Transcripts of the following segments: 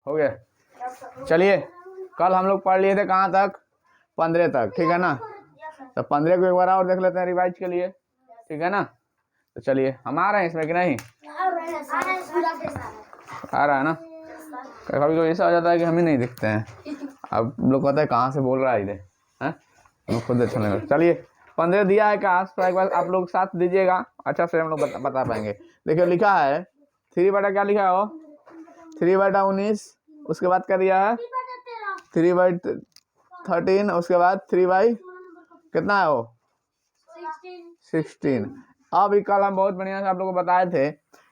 हो गया। चलिए कल हम लोग पढ़ लिए थे कहाँ तक, 15 तक, ठीक है ना। तो 15 को एक बार और देख लेते हैं रिवाइज के लिए, ठीक है ना। तो चलिए हम आ रहे हैं इसमें कि नहीं, आ रहा है ना। कभी कभी ऐसा हो जाता है कि हम ही नहीं दिखते हैं, अब लोग कहते हैं कहाँ से बोल रहा है इधर, हैं खुद अच्छा लगा। चलिए 15 दिया है क्लास, तो एक बार आप लोग साथ दीजिएगा, अच्छा से हम लोग बता पाएंगे। देखिए लिखा है 3 बटा क्या लिखा है वो, 3 बटा 19, उसके बाद क्या दिया है 3 बाई 13, उसके बाद 3 बाई कितना है वो 16। अब कल हम बहुत बढ़िया से आप लोगों को बताए थे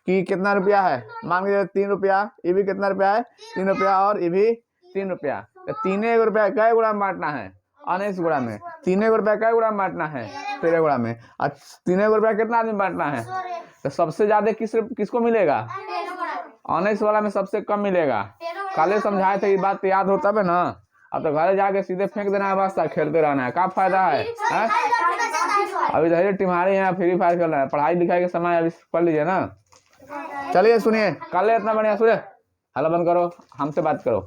कि कितना रुपया है, मान लीजिए 3 रुपया, ये भी कितना रुपया है 3 रुपया, और ये भी 3 रुपया। तो 3 रुपया कै गुणा में बांटना है 19 गुणा में, 3 रुपया कै गुणा में बांटना है 13 गुणा में, और 3 रुपया कितना आदमी बांटना है। तो सबसे ज्यादा किसको मिलेगा 19 वाला में सबसे कम मिलेगा। कल समझाए थे, ये बात याद हो तब है ना। अब तो घर जाके सीधे फेंक देना है, बस खेलते रहना है, क्या फायदा है। अभी धैर्य टिम्हारी है, फ्री फायर खेल रहा है, पढ़ाई लिखाई के समय अभी पढ़ लीजिए ना। चलिए सुनिए, कल इतना बढ़िया, सुनिए हल्ला बंद करो, हमसे बात करो।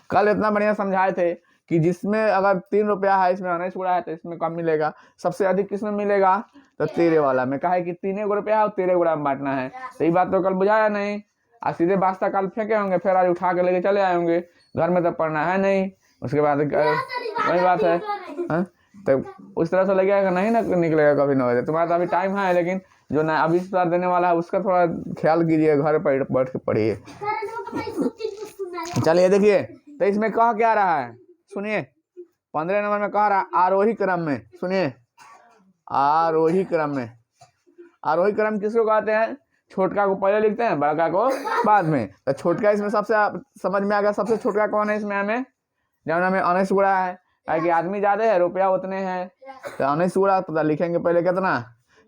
कल इतना बढ़िया समझाए थे कि जिसमें अगर 3 रुपया है, इसमें 19 गुणा है, तो इसमें कम मिलेगा। सबसे अधिक किसमें मिलेगा, तो 13 वाला में। कहा है कि 3 रुपया है और 13 गुणा में बांटना है। तो ये बात तो कल बुझाया नहीं, आज सीधे बास्ता कल फेंके होंगे, फिर आज उठा के लेके चले आए होंगे, घर में तो पढ़ना है नहीं। उसके बाद वही बात है, तो उस तरह से लगेगा नहीं ना निकलेगा कभी ना। तुम्हारा तो अभी टाइम है, लेकिन जो ना अभी इस बार देने वाला है उसका थोड़ा ख्याल कीजिए, घर पर बैठ के पढ़िए। चलिए देखिए, तो इसमें कह क्या रहा है, सुनिए 15 नंबर में कह रहा है आरोही क्रम में। सुनिए आरोही क्रम में, आरोही क्रम किसको कहते हैं, छोटका को पहले लिखते हैं, बड़का को बाद में। तो छोटका इसमें सबसे समझ में आ गया, सबसे छोटका कौन है इसमें, हमें जब हमें 19 गुणा है, कि आदमी ज्यादा है रुपया उतने हैं। तो 19 गुणा पता लिखेंगे पहले कितना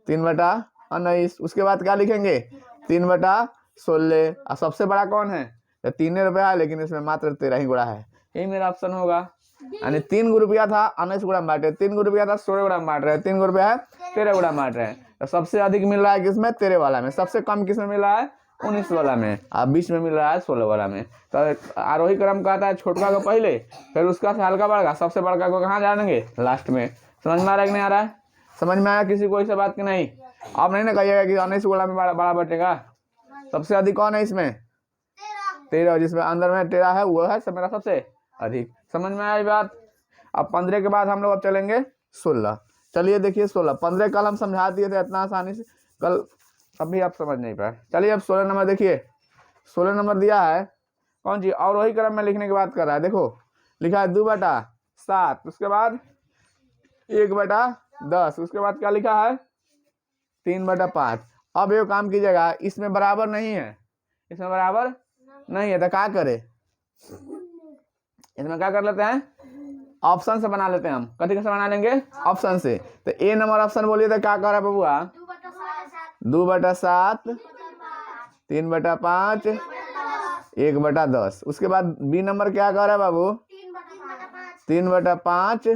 3 बटा 19, उसके बाद क्या लिखेंगे 3 बटा 16। और सबसे बड़ा कौन है, तो 3 रुपया है, लेकिन इसमें मात्र 13 ही गुणा है, यही मेरा ऑप्शन होगा। यानी 3 रुपया था 19 गुणा में बांट रहे, 3 रुपया था 16 गुणा में बांट रहे, 3 रुपया है 13 गुणा में बांट रहे हैं। तो सबसे अधिक मिल रहा है किसमें 13 वाला में, सबसे कम किसमें मिल रहा है 19 वाला में, और बीच में मिल रहा है 16 वाला में। तो आरोही क्रम कहता है छोटका को पहले, फिर उसका से हल्का बड़का, सबसे बड़का को कहाँ जानेंगे लास्ट में। समझ में आ रहा है कि नहीं आ रहा है, समझ में आया किसी को ऐसा बात की नहीं। आप नहीं ना कहिएगा कि 19 गुणा में बड़ा बटेगा। सबसे अधिक कौन है इसमें 13, जिसमें अंदर में 13 है वो है मेरा सबसे अधिक। समझ में आया बात। अब 15 के बाद हम लोग अब चलेंगे 16। चलिए देखिए 16, 15 कल हम समझा दिए थे इतना आसानी से, कल अभी आप समझ नहीं पाए। चलिए अब 16 नंबर देखिए, 16 नंबर दिया है कौन सी, और वही क्रम में लिखने की बात कर रहा है। देखो लिखा है 2 बटा 7, उसके बाद 1 बटा 10, उसके बाद क्या लिखा है 3 बटा 5। अब ये काम कीजिएगा, इसमें बराबर नहीं है, इसमें बराबर नहीं है, तो क्या करे, इसमें क्या कर लेते हैं ऑप्शन से बना लेते हैं हम। कथी कैसे बना लेंगे, ऑप्शन से। तो ए नंबर ऑप्शन बोलिए तो क्या कर रहा है बबुआ 2 बटा 7, 3 बटा 5, 1 बटा 10। उसके बाद बी नंबर क्या कर रहा है बाबू 3 बटा 5,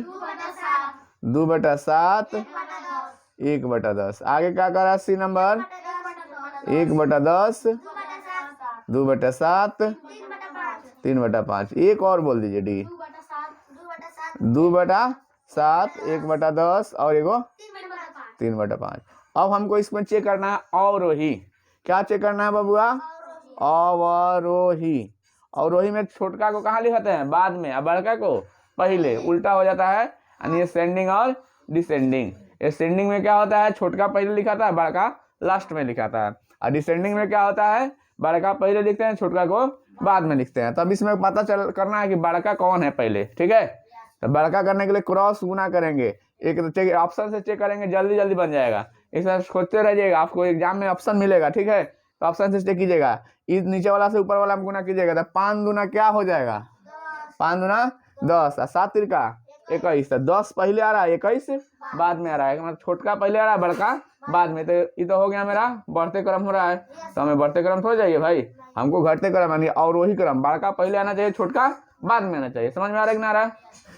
2 बटा 7, 1 बटा 10। आगे क्या कर रहा है सी नंबर 1 बटा 10, 2 बटा 7, 3 बटा 5। एक और बोल दीजिए डी 2 बटा 7, 1 बटा 10 और एगो 3 बटा 5। अब हमको इसमें चेक करना है अवरोही। क्या चेक करना है बबुआ अवरोही। अवरोही में छोटका को कहाँ लिखाते हैं बाद में, और बड़का को पहले, उल्टा हो जाता है। यानी असेंडिंग और डिसेंडिंग। असेंडिंग में क्या होता है छोटका पहले लिखाता है, बड़का लास्ट में लिखाता है। और डिसेंडिंग में क्या होता है बड़का पहले लिखते हैं, छोटका को बाद में लिखते हैं। तब इसमें पता चल करना है कि बड़का कौन है पहले, ठीक है। तो बड़का करने के लिए क्रॉस गुना करेंगे, एक तो चेक ऑप्शन से चेक करेंगे, जल्दी जल्दी बन जाएगा। इसमें खोजते रहिएगा, आपको एग्जाम में ऑप्शन मिलेगा, ठीक है। तो ऑप्शन से चेक कीजिएगा, इस नीचे वाला से ऊपर वाला में गुना कीजिएगा। तो 5 दूना क्या हो जाएगा 5 दूना 10, और 7 तिरका 21। तो 10 पहले आ रहा है, 21 बाद में आ रहा है, मतलब छोटका पहले आ रहा है, बड़का बाद में। तो ये तो हो गया मेरा बढ़ते क्रम हो रहा है। तो हमें बढ़ते क्रम हो जाइए भाई, हमको घटते क्रम यानी और वही क्रम, बड़का पहले आना चाहिए, छोटका बाद में आना चाहिए। समझ में आ रहा है कि ना आ रहा है।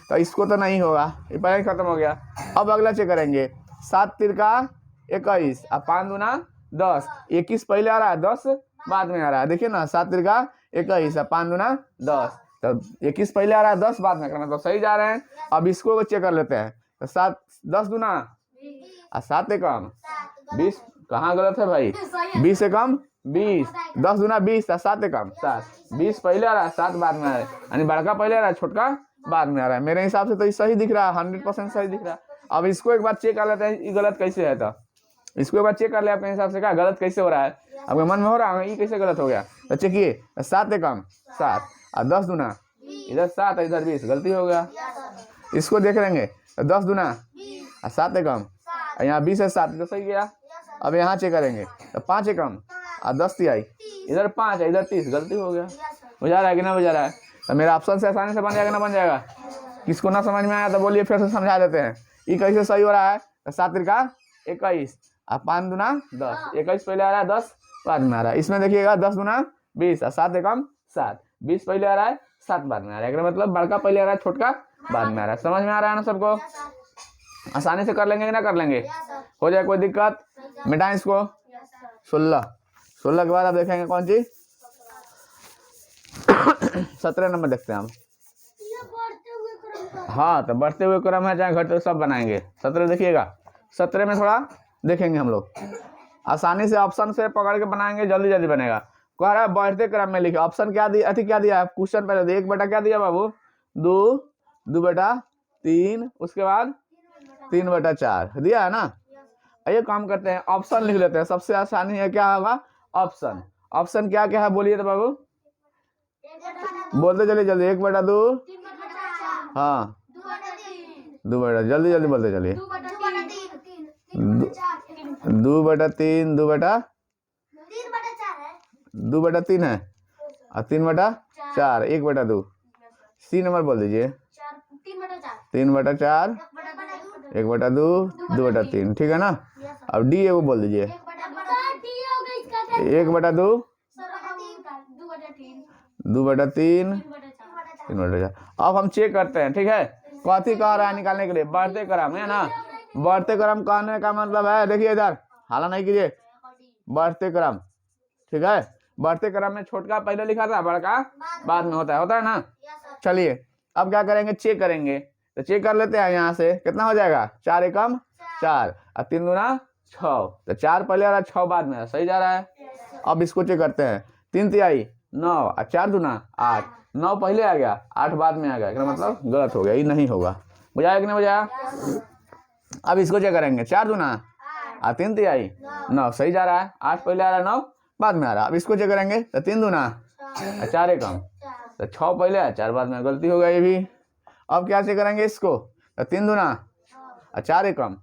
तो इसको तो नहीं होगा, ये पहले ही खत्म हो गया। अब अगला चेक करेंगे 7 तिरका 21 और 5 दूना 10, 21 पहले आ रहा है, 10 बाद में आ रहा है। देखिए ना 7 तिरका 21 और 5 दूना 10। तो 21 पहले आ रहा है, 10 बाद में करना, तो सही जा रहे हैं। अब इसको चेक कर लेते हैं। तो 7 10 दूना और 7 एकम 20। कहाँ गलत है भाई? 20 एकम 20, 10 दूना 20 और 7 एकम 7। 20 पहले आ रहा है, 7 बाद में आ रहा है, यानी बड़का पहले आ रहा है, छोटका बाद में आ रहा है। मेरे हिसाब से तो ये सही दिख रहा है, 100% सही दिख रहा है। अब इसको एक बार चेक कर लेते हैं, ये गलत कैसे है। तो इसको एक बार चेक कर ले आपके हिसाब से, क्या गलत कैसे हो रहा है आपके मन में हो रहा है, ये कैसे गलत हो गया। तो चेकिए, 7 एकम 7 और 10 दूना, इधर 7 और इधर 20, गलती हो गया। इसको देख लेंगे, तो 10 दूना और 7 एकम, यहाँ 20 है 7, तो सही गया। अब यहाँ चेक करेंगे, तो 5 एकम और 10 तिहाई, इधर 5 है इधर 30, गलती हो गया। बुझा रहा है कि ना बुझा रहा है? तो मेरा ऑप्शन से आसानी से बन जाएगा ना बन जाएगा? किसको ना समझ में आया तो बोलिए, फिर से समझा देते हैं। ये कैसे सही हो रहा है? तो 7 त्रिका 21 और 5 दूना 10, 21 पहले आ रहा है, 10 बाद में आ रहा है। इसमें देखिएगा 10 दूना 20 और 7 एकम 7, 20 पहले आ रहा है, 7 बाद में आ रहा है। मतलब बड़का पहले आ रहा है, छोटका बाद में आ रहा है। समझ में आ रहा है ना सबको? आसानी से कर लेंगे कि ना कर लेंगे? हो जाए कोई दिक्कत? मिटाएं इसको। 16 के बाद आप देखेंगे कौन चीज? 17 नंबर देखते हैं हम। हाँ, तो बढ़ते हुए क्रम है चाहे घटते हुए, सब बनाएंगे। 17 देखिएगा, 17 में थोड़ा देखेंगे हम लोग, आसानी से ऑप्शन से पकड़ के बनाएंगे, जल्दी जल्दी बनेगा। कह रहा है बढ़ते क्रम में लिखे। ऑप्शन क्या दिया, अति क्या दिया है क्वेश्चन पहले? 1 बटा क्या दिया बाबू? 2 बटा 3, उसके बाद 3 बटा 4 दिया है ना। ये काम करते हैं, ऑप्शन लिख लेते हैं। सबसे आसानी है क्या होगा? ऑप्शन। ऑप्शन क्या क्या है बोलिए तो बाबू, बोलते चलिए जल्दी। 1 बटा 2, हाँ 2 बटा, जल्दी जल्दी बोलते चलिए। 2 बटा 3, 2 बटा 2 बटा 3 है और 3 बटा 4, 1 बटा 2। सी नंबर बोल दीजिए, 3 बटा 4, 1 बटा 2, 2 बटा 3, ठीक है ना। अब डी वो बोल दीजिए, 1 बटा 2, 2 बटा 3, 3 बटा 4। अब हम चेक करते हैं, ठीक है। कथी कह रहा है निकालने के लिए? बढ़ते क्रम है ना। बढ़ते क्रम कहने का मतलब है, देखिए इधर हाला नहीं कीजिए, बढ़ते क्रम, ठीक है। बढ़ते क्रम में छोटका पहले लिखा था, बड़का बाद में होता है ना। चलिए अब क्या करेंगे, चेक करेंगे। तो चेक कर लेते हैं, यहाँ से कितना हो जाएगा? 4 एकम 4 और 3 दूना 6, तो 4 पहले आ रहा है, 6 बाद में, सही जा रहा है। अब इसको चेक करते हैं, 3 तिहाई 9 और 4 दूना 8, 9 पहले आ गया, 8 बाद में आ गया, क्या मतलब गलत हो गया, ये नहीं होगा। बुझाया कि नहीं बुझाया? अब इसको चेक करेंगे, 4 दूना और 3 तिहाई 9, सही जा रहा है। 8 पहले आ रहा है, 9 बाद में आ रहा है। अब इसको चेक करेंगे, तो 3 दूना और 4 एकम, तो 6 पहले है, 4 बाद में, गलती हो गया ये भी। अब क्या चेक करेंगे इसको, तो 3 दूना और 4 एकम,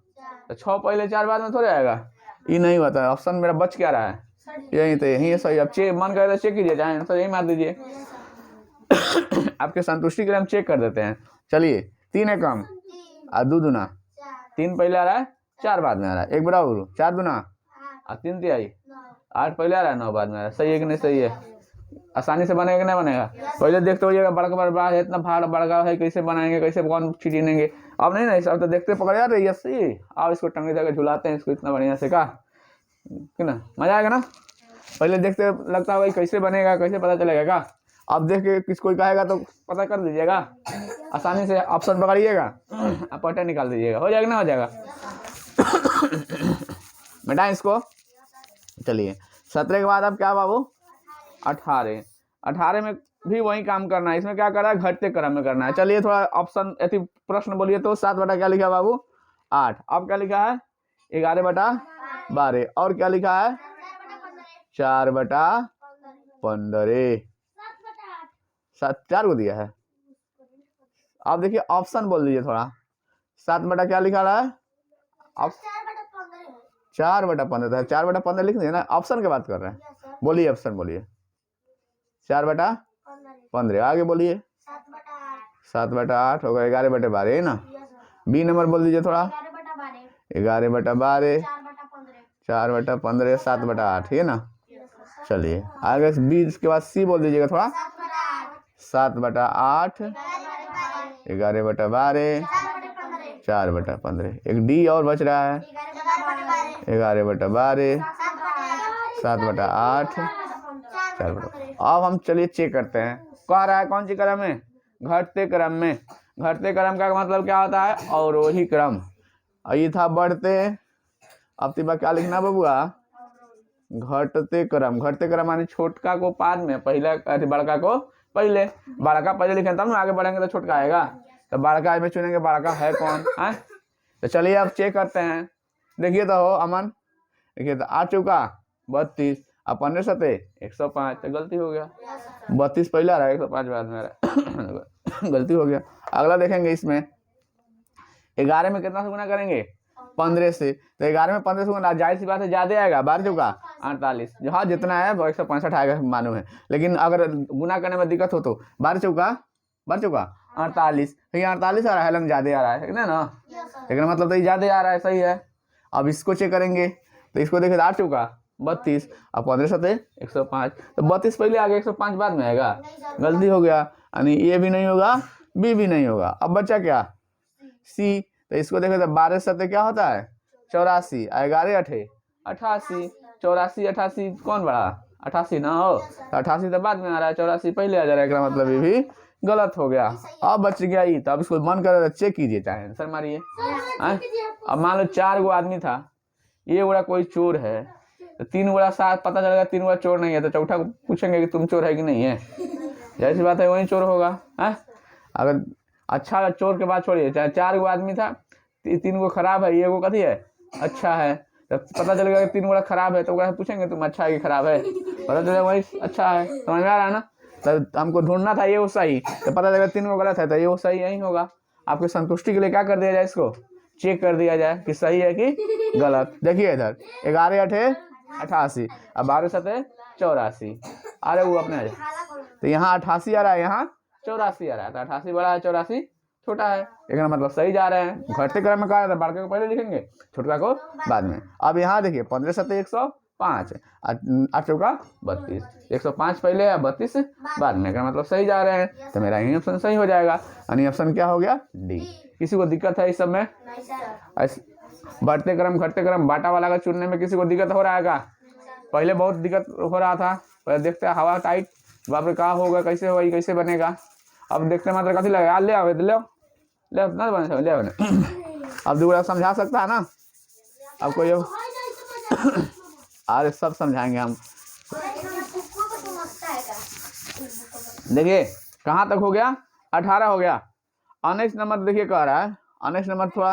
तो 6 पहले 4 बाद में थोड़े आएगा, ये नहीं होता है। ऑप्शन मेरा बच क्या रहा है? यही तो, यही है सही। अब चेक मन करे तो चेक कीजिए, चाहे आंसर यही मार दीजिए। आपके संतुष्टि के लिए हम चेक कर देते हैं। चलिए 3 एकम और 2 दूना, 3 पहले आ रहा है, 4 बाद में आ रहा है, 1 बराबर 4 दूना और 3 तिहाई 8 पहले आ रहा है, 9 बाद में आ रहा है, सही है कि नहीं? सही है। आसानी से बनेगा कि नहीं बनेगा? पहले देखते होइएगा, बड़का बड़ा है, इतना भाड़ बड़का है, कैसे बनाएंगे, कैसे कौन चीज गिनेंगे। अब नहीं ना, सब तो देखते पकड़ यार रही है। अब इसको टंगे जगह झुलाते हैं इसको इतना बढ़िया से, का कि ना मजा आएगा ना। पहले देखते लगता होगा कैसे बनेगा, कैसे पता चलेगा का। अब देख के किसको कहेगा तो पता कर दीजिएगा, आसानी से ऑप्शन पकड़िएगा, पट्टा निकाल दीजिएगा, हो जाएगा ना हो जाएगा। बेटा इसको चलिए 17 के बाद अब क्या बाबू? 18 में भी वही काम करना है। इसमें क्या करना है? घटते क्रम में करना है। चलिए थोड़ा ऑप्शन ऐसी प्रश्न बोलिए तो। 7 बटा क्या लिखा है बाबू? 8। अब क्या लिखा है? 11 बटा 12। और क्या लिखा है? 4 बटा 15। 4 को दिया है। अब देखिए ऑप्शन बोल दीजिए थोड़ा। 7 बटा क्या लिखा रहा है? 4 बटा 15 था। 4 बटा 15 लिख दिया ना। ऑप्शन की बात कर रहे हैं, बोलिए ऑप्शन बोलिए। 4 बटा 15। आगे बोलिए। 7 बटा 8 होगा। 11 बटे 12 है ना। बी नंबर बोल दीजिए थोड़ा। 11 बटा 12, 4 बटा 15, 7 बटा 8 है ना। चलिए आगे बी के बाद सी बोल दीजिएगा थोड़ा। 7 बटा 8, 11 बटा 12, 4 बटा 15। एक डी और बच रहा है। 11 बटा 12, 7 बटा 8, 4 बटा अब हम चलिए चेक करते हैं, कह रहा है कौन सी क्रम में, घटते क्रम में। घटते क्रम का मतलब क्या होता है, अवरोही क्रम। और ये था बढ़ते, अब तीबा क्या लिखना बबुआ, घटते क्रम। घटते क्रम माने छोटका को बाद में, पहले बड़का को पहले, बड़का पहले लिखें तब ना आगे बढ़ेंगे तो छोटका आएगा। तो बड़का में चुनेंगे, बड़का है कौन है। तो चलिए अब चेक करते हैं। देखिए तो हो अमन, देखिए तो आ चुका 32, अब 15 सते 105, तो गलती हो गया। 32 पहले आ रहा है, 105 बाद में आ रहा है। गलती हो गया। अगला देखेंगे, इसमें 11 में कितना से गुना करेंगे, 15 से। तो 11 में 15 से गुना, जाहिर सी बात है ज्यादा आएगा, 12 चौका 48, हाँ जितना है वो 165 आएगा मालूम है। लेकिन अगर गुना करने में दिक्कत हो तो 12 चौका 48, तो ये 48 आ रहा है, लंग ज्यादा आ रहा है ना, लेकिन मतलब तो ये ज्यादा आ रहा है, सही है। अब इसको चेक करेंगे, तो इसको देखे 8 चौका 32, अब 15 सते 105, तो 32 पहले आ गया, 105 बाद में आएगा, गलती हो गया। यानी ए भी नहीं होगा, बी भी नहीं होगा। अब बच्चा क्या, सी। तो इसको देखे तो 12 सते क्या होता है 84, 11 अठे 88, 84 88 कौन बड़ा, 88 ना हो, तो 88 तो बाद में आ रहा है, 84 पहले आ जा रहा है, मतलब ये भी गलत हो गया। अब बच गया ये, तो अब इसको मन करे तो चेक कीजिए, चाहे आंसर मारिए। अब मान लो 4 गो आदमी था, ये बड़ा कोई चोर है, तो 3 गुणा 7 पता चलेगा 3 गुणा चोर नहीं है, तो चौथा पूछेंगे कि तुम चोर है कि नहीं है, जैसी बात है वही चोर होगा है। अगर अच्छा चोर के बाद छोड़िए, चाहे 4 गो आदमी था, 3 गो खराब है, ये गो कथी है अच्छा है, तो पता चलेगा कि 3 गुणा खराब है, तो पूछेंगे तुम अच्छा है कि खराब है, पता चलेगा वही अच्छा है। समझ में आ रहा है ना। तो हमको ढूंढना था ये वो सही, तो पता चलेगा 3 गो गलत है, तो ये वो सही यही होगा। आपकी संतुष्टि के लिए क्या कर दिया जाए, इसको चेक कर दिया जाए कि सही है कि गलत। देखिए इधर 11 अठे 88, अब 12 सते 84, अरे वो अपने तो यहाँ 88 आ रहा है, यहाँ 84 आ रहा है, तो 88 बड़ा है 84 छोटा है, लेकिन मतलब सही जा रहे हैं। घटते क्रम में कहा था, बड़के को पहले लिखेंगे, छोटका को बाद में। अब यहाँ देखिए 15 सते 105, 8 चौका 32, 105 पहले है 32 बाद में, मतलब सही जा रहे हैं, तो मेरा यही ऑप्शन सही हो जाएगा। यानी ऑप्शन क्या हो गया, डी। किसी को दिक्कत है इस सब में, बढ़ते क्रम घटते क्रम बाटा वाला का चुनने में किसी को दिक्कत हो रहा है क्या, पहले बहुत दिक्कत हो रहा था, पहले देखते हैं हवा टाइट, बाप रे कहा होगा, कैसे होगा, कैसे बनेगा। अब देखते मतलब कथी लगे, ले आओ ले ना बने ले अब दूसरा समझा सकता है ना, अब कोई अरे सब समझाएंगे हम। देखिए कहाँ तक हो गया, 18 हो गया। 19 नंबर देखिए कह रहा है, 19 नंबर थोड़ा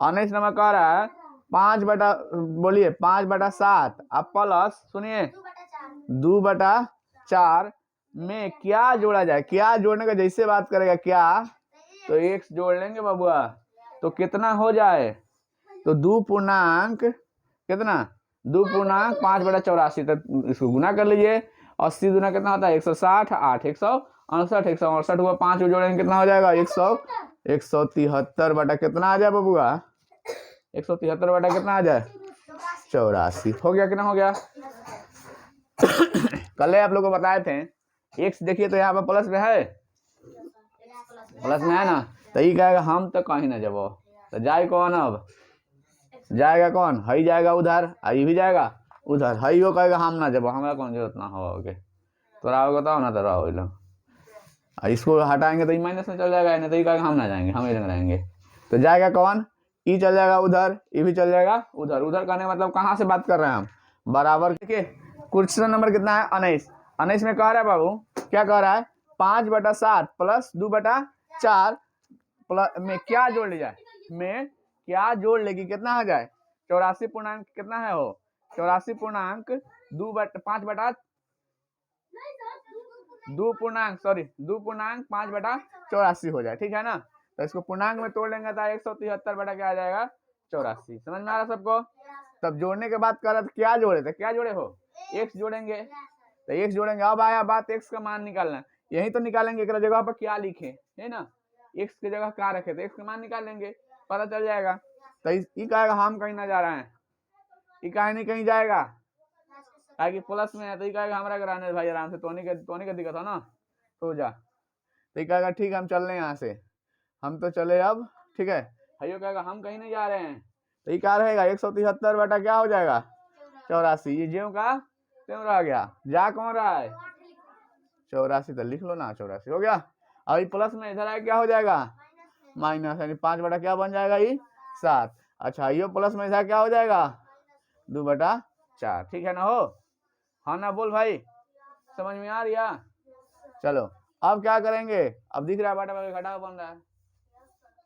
19 नंबर कह रहा है 5 बटा, बोलिए 5 बटा 7 अब प्लस, सुनिए 2 बटा 4 में क्या जोड़ा जाए। क्या जोड़ने का जैसे बात करेगा क्या, तो x जोड़ लेंगे बबुआ, तो कितना हो जाए, तो 2 पूर्णांक कितना, 2 पूर्णांक 5 बटा 84, तो इसको गुना कर लीजिए। 80 गुना कितना होता है 160, 8 168, 168 हुआ, 5 जोड़ेंगे कितना हो जाएगा 173 बटा कितना आ जाए बबुआ, 173 बटा कितना आ जाए 84। हो गया कितना हो गया। कल आप लोग को बताए थे x देखिए तो यहाँ पर प्लस में है, प्लस में है ना, तो ये कहेगा हम तो कहीं ना जब, तो जाए कौन, अब जाएगा कौन, हई जाएगा उधर, ये भी जाएगा उधर, हई वो कहेगा हम ना जब, हमारा कौन जरूरत ना होगे, तो रहो बताओ ना, तो रहो लो, इसको हटाएंगे तो माइनस में चल जाएगा, नहीं तो ये कहेगा हम ना जाएंगे, हम इधर रहेंगे, तो जाएगा कौन, ई चल जाएगा उधर, ये भी चल जाएगा उधर। उधर करने मतलब कहाँ से बात कर रहे हैं हम, बराबर। देखिए क्वेश्चन नंबर कितना है 19, 19 में कह रहा है बाबू, क्या कह रहा है 5 बटा 7 प्लस 2 बटा 4 प्लस में क्या जोड़ ले जाए, में क्या जोड़ लेगी कितना हो जाए 84 पूर्णांक कितना है हो 84 पूर्णांक 5 बटा 2 पूर्णांक 5 बटा 84 हो जाए, ठीक है ना। तो इसको पूर्णांक में तोड़ लेंगे तो 173 बटा क्या आ जाएगा 84। समझ में आ रहा सबको। तब जोड़ने के बाद कर क्या जोड़े थे, क्या जोड़े हो x जोड़ेंगे, तो x जोड़ेंगे। अब आया बात x का मान निकालना, यही तो निकालेंगे, जगह पर क्या लिखे है ना, x की जगह क्या रखे तो x का मान निकाल लेंगे, पता चल जाएगा। तो ये कहेगा हम कहीं ना जा रहे हैं, ये कहीं नहीं कहीं जाएगा, ताकि प्लस में है, तो ये कहेगा हमारा कराने भाई आराम से, तोनी का दिक्कत है ना, तो जा, तो ये कहेगा ठीक है हम चल रहे हैं यहाँ से, हम तो चले अब, ठीक है। भाइयों कहेगा हम कहीं नहीं जा रहे हैं, तो ये क्या रहेगा 173 बटा क्या हो जाएगा 84, ये ज्यों का क्यों रह गया? जा कौन रहा है? 84, तो लिख लो ना, 84 हो गया। अभी प्लस में इधर आए क्या हो जाएगा? माइनस, यानी 5 बटा क्या बन जाएगा? ये 7। अच्छा ये प्लस में इधर क्या हो जाएगा? 2 बटा 4। ठीक है ना? हो हाँ ना बोल भाई, समझ में आ रही है? चलो अब क्या करेंगे? अब दिख रहा है बटा बटा घटा बन रहा है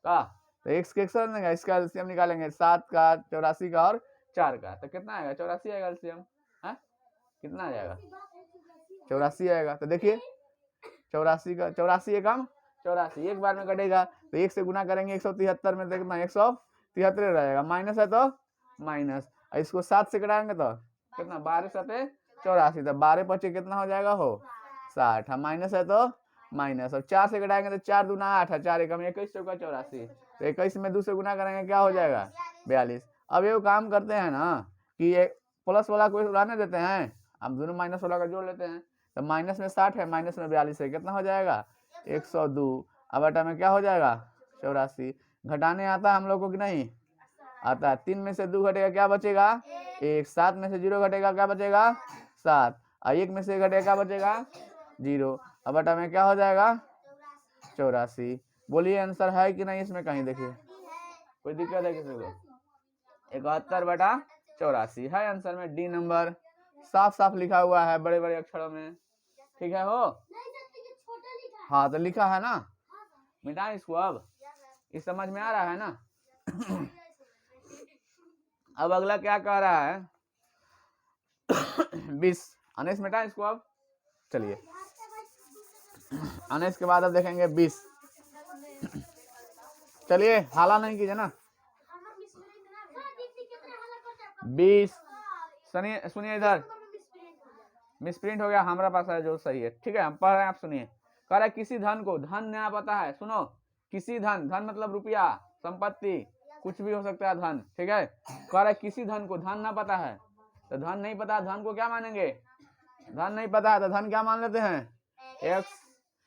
का, तो x के x देंगे, इसका एलसीएम निकालेंगे 7 का, 84 का और 4 का, तो कितना आएगा? 84 आएगा एलसीएम। है कितना आ जाएगा? 84 आएगा। तो देखिए 84 का 84 एकम 84 एक बार में कटेगा, तो 1 से गुना करेंगे 173 में, तो कितना? 173 रहेगा। माइनस है तो माइनस, इसको 7 से कटाएंगे तो कितना? 12 7 84, तो 12 पचे कितना हो जाएगा? हो 60। हम माइनस है तो माइनस, और 4 से घटाएंगे तो 4 दूना 8 है, 4 एकम 21 चौका 84, तो 21 में 2 से गुना करेंगे क्या हो जाएगा? 42। अब ये काम करते हैं ना कि ये प्लस वाला को उड़ाने देते हैं, हम दोनों माइनस वाला का जोड़ लेते हैं, तो माइनस में 60 है, माइनस में 42 है, कितना हो जाएगा? 102। अब बटा में क्या हो जाएगा? 84। घटाने आता है हम लोग को कि नहीं आता है? 3 में से 2 घटेगा क्या बचेगा? 1। 7 में से 0 घटेगा क्या बचेगा? 7। और 1 में से घटेगा क्या बचेगा? 0। अब बटा में क्या हो जाएगा? 84। बोलिए आंसर है कि नहीं इसमें? कहीं देखिए कोई दिक्कत है किसी को? 71 बटा 84 है आंसर में, डी नंबर साफ साफ लिखा हुआ है बड़े बड़े अक्षरों में। ठीक है हो? हाँ तो लिखा है ना, मिटा इसको। अब इस समझ में आ रहा है ना? अब अगला क्या कह रहा है? 20। अनेस मिटा इसको। अब चलिए अनेस के बाद अब देखेंगे 20। चलिए हाला नहीं कीजिए ना। 20 सुनिए, सुनिए इधर मिसप्रिंट हो गया, हमारा पास है जो सही है। ठीक है हम पढ़ रहे हैं, आप सुनिए। कह रहा है किसी धन को, धन नया पता है, सुनो, किसी धन, धन मतलब रुपया, संपत्ति, कुछ भी हो सकता है धन। ठीक है, कह रहा है किसी धन को, धन ना पता है, तो धन नहीं पता, धन को क्या मानेंगे? धन नहीं पता है तो धन क्या मान लेते हैं? एक्स।